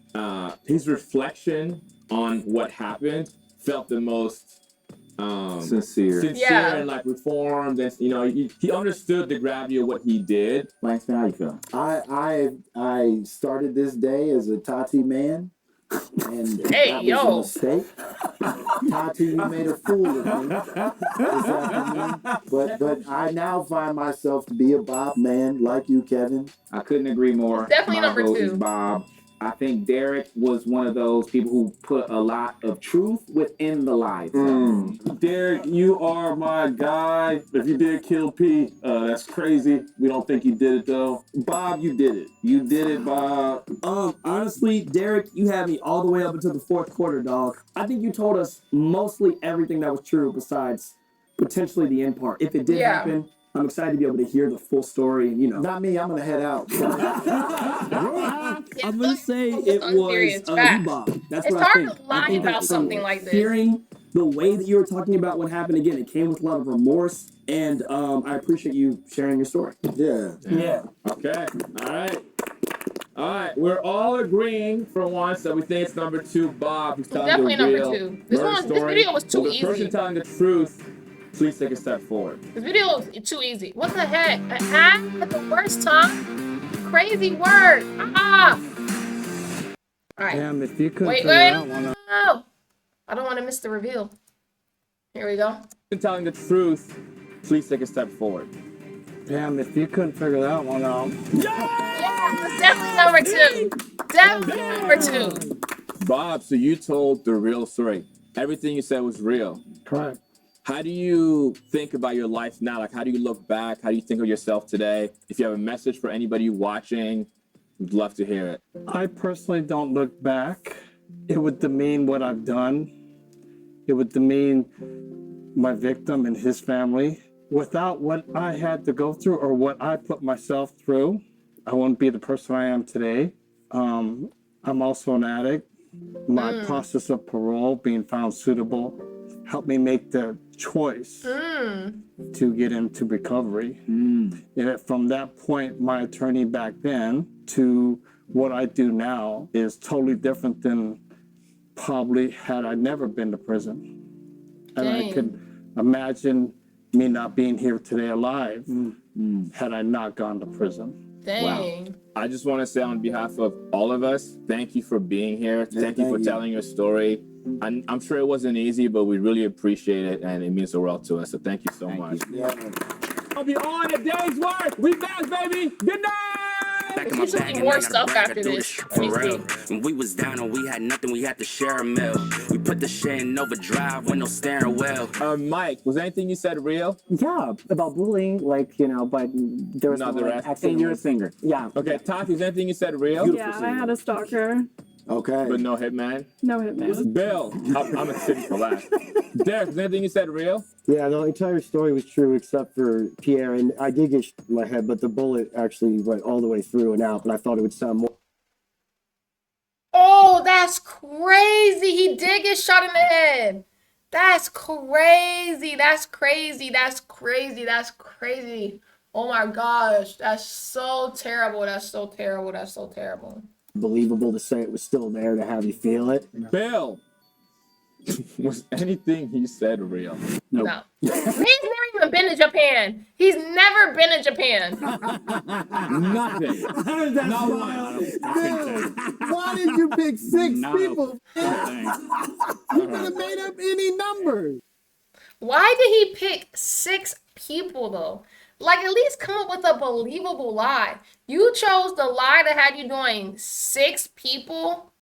his reflection on what happened felt the most Sincere. Yeah. and like reformed, and he understood the gravity of what he did. Langston, how you feeling? I started this day as a Tati man, and Hey, that yo. was a mistake. Tati, you made a fool of me this afternoon. But I now find myself to be a Bob man, like you, Kevin. I couldn't agree more. It's definitely My number vote 2. is Bob. I think Derek was one of those people who put a lot of truth within the lies. Derek, you are my guy. If you did kill P, that's crazy. We don't think you did it though. Bob, you did it. You did it, Bob. Honestly, Derek, you had me all the way up until the 4th quarter, dog. I think you told us mostly everything that was true besides potentially the end part. If it did happen, I'm excited to be able to hear the full story and, Not me, I'm gonna head out. I'm going to say it Serious was facts. you, Bob. That's It's what I hard think. to lie I think about that something like this. Hearing the way that you were talking about what happened again, it came with a lot of remorse, and I appreciate you sharing your story. Yeah. Okay. All right. We're all agreeing for once that we think it's number 2, Bob, who's telling Definitely the number real 2. This murder this story. video was too Will the person easy. telling the truth please take a step forward? This video was too easy. What the heck? A hat at the worst time? Crazy word. All right. Damn, if you couldn't Wait. figure that one out. No. I don't want to miss the reveal. Here we go. Person telling the truth please take a step forward. Damn, if you couldn't figure that one out. Yeah, it's definitely number 2. Definitely number 2. Bob, so you told the real story. Everything you said was real. Correct. How do you think about your life now? Like, how do you look back? How do you think of yourself today? If you have a message for anybody watching, we'd love to hear it. I personally don't look back. It would demean what I've done. It would demean my victim and his family. Without what I had to go through or what I put myself through, I wouldn't be the person I am today. I'm also an addict. My process of parole, being found suitable, helped me make the choice to get into recovery. And from that point, my attorney back then to what I do now is totally different than probably had I never been to prison. And I Dang. could imagine me not being here today alive had I not gone to prison. Dang. I just want to say on behalf of all of us, thank you for being here. Thank you for telling your story. I'm sure it wasn't easy, but we really appreciate it, and it means the world to us. So thank you so much. I'll be on a day's work. We back, baby. Good night. Back in my bag, more stuff after this. For real. When we was down and we had nothing, we had to share a meal. We put the shit in overdrive with no steering wheel. Mike, was anything you said real? Yeah, about bullying, like, you know, but there was Not no the like, rest. And you're a singer. Yeah. Okay, Tati, is anything you said real? Yeah, I had a stalker. Okay. But no hitman? No hitman. Bill, I'm a sitting for last. Derek, is anything you said real? Yeah, the entire story was true except for Pierre, and I did get shot in my head, but the bullet actually went all the way through and out, but I thought it would sound more. Oh, that's crazy. He did get shot in the head. That's crazy. That's crazy. That's crazy. That's crazy. Oh my gosh. That's so terrible. That's so terrible. That's so terrible. Believable to say it was still there, to have you feel it. Bill, was anything he said real? No. He's never even been to Japan. He's never been to Japan. Nothing. Not one. Why did you pick 6 No. people? You could have made up any number. Why did he pick 6 people though? Like, at least come up with a believable lie. You chose the lie that had you doing 6 people.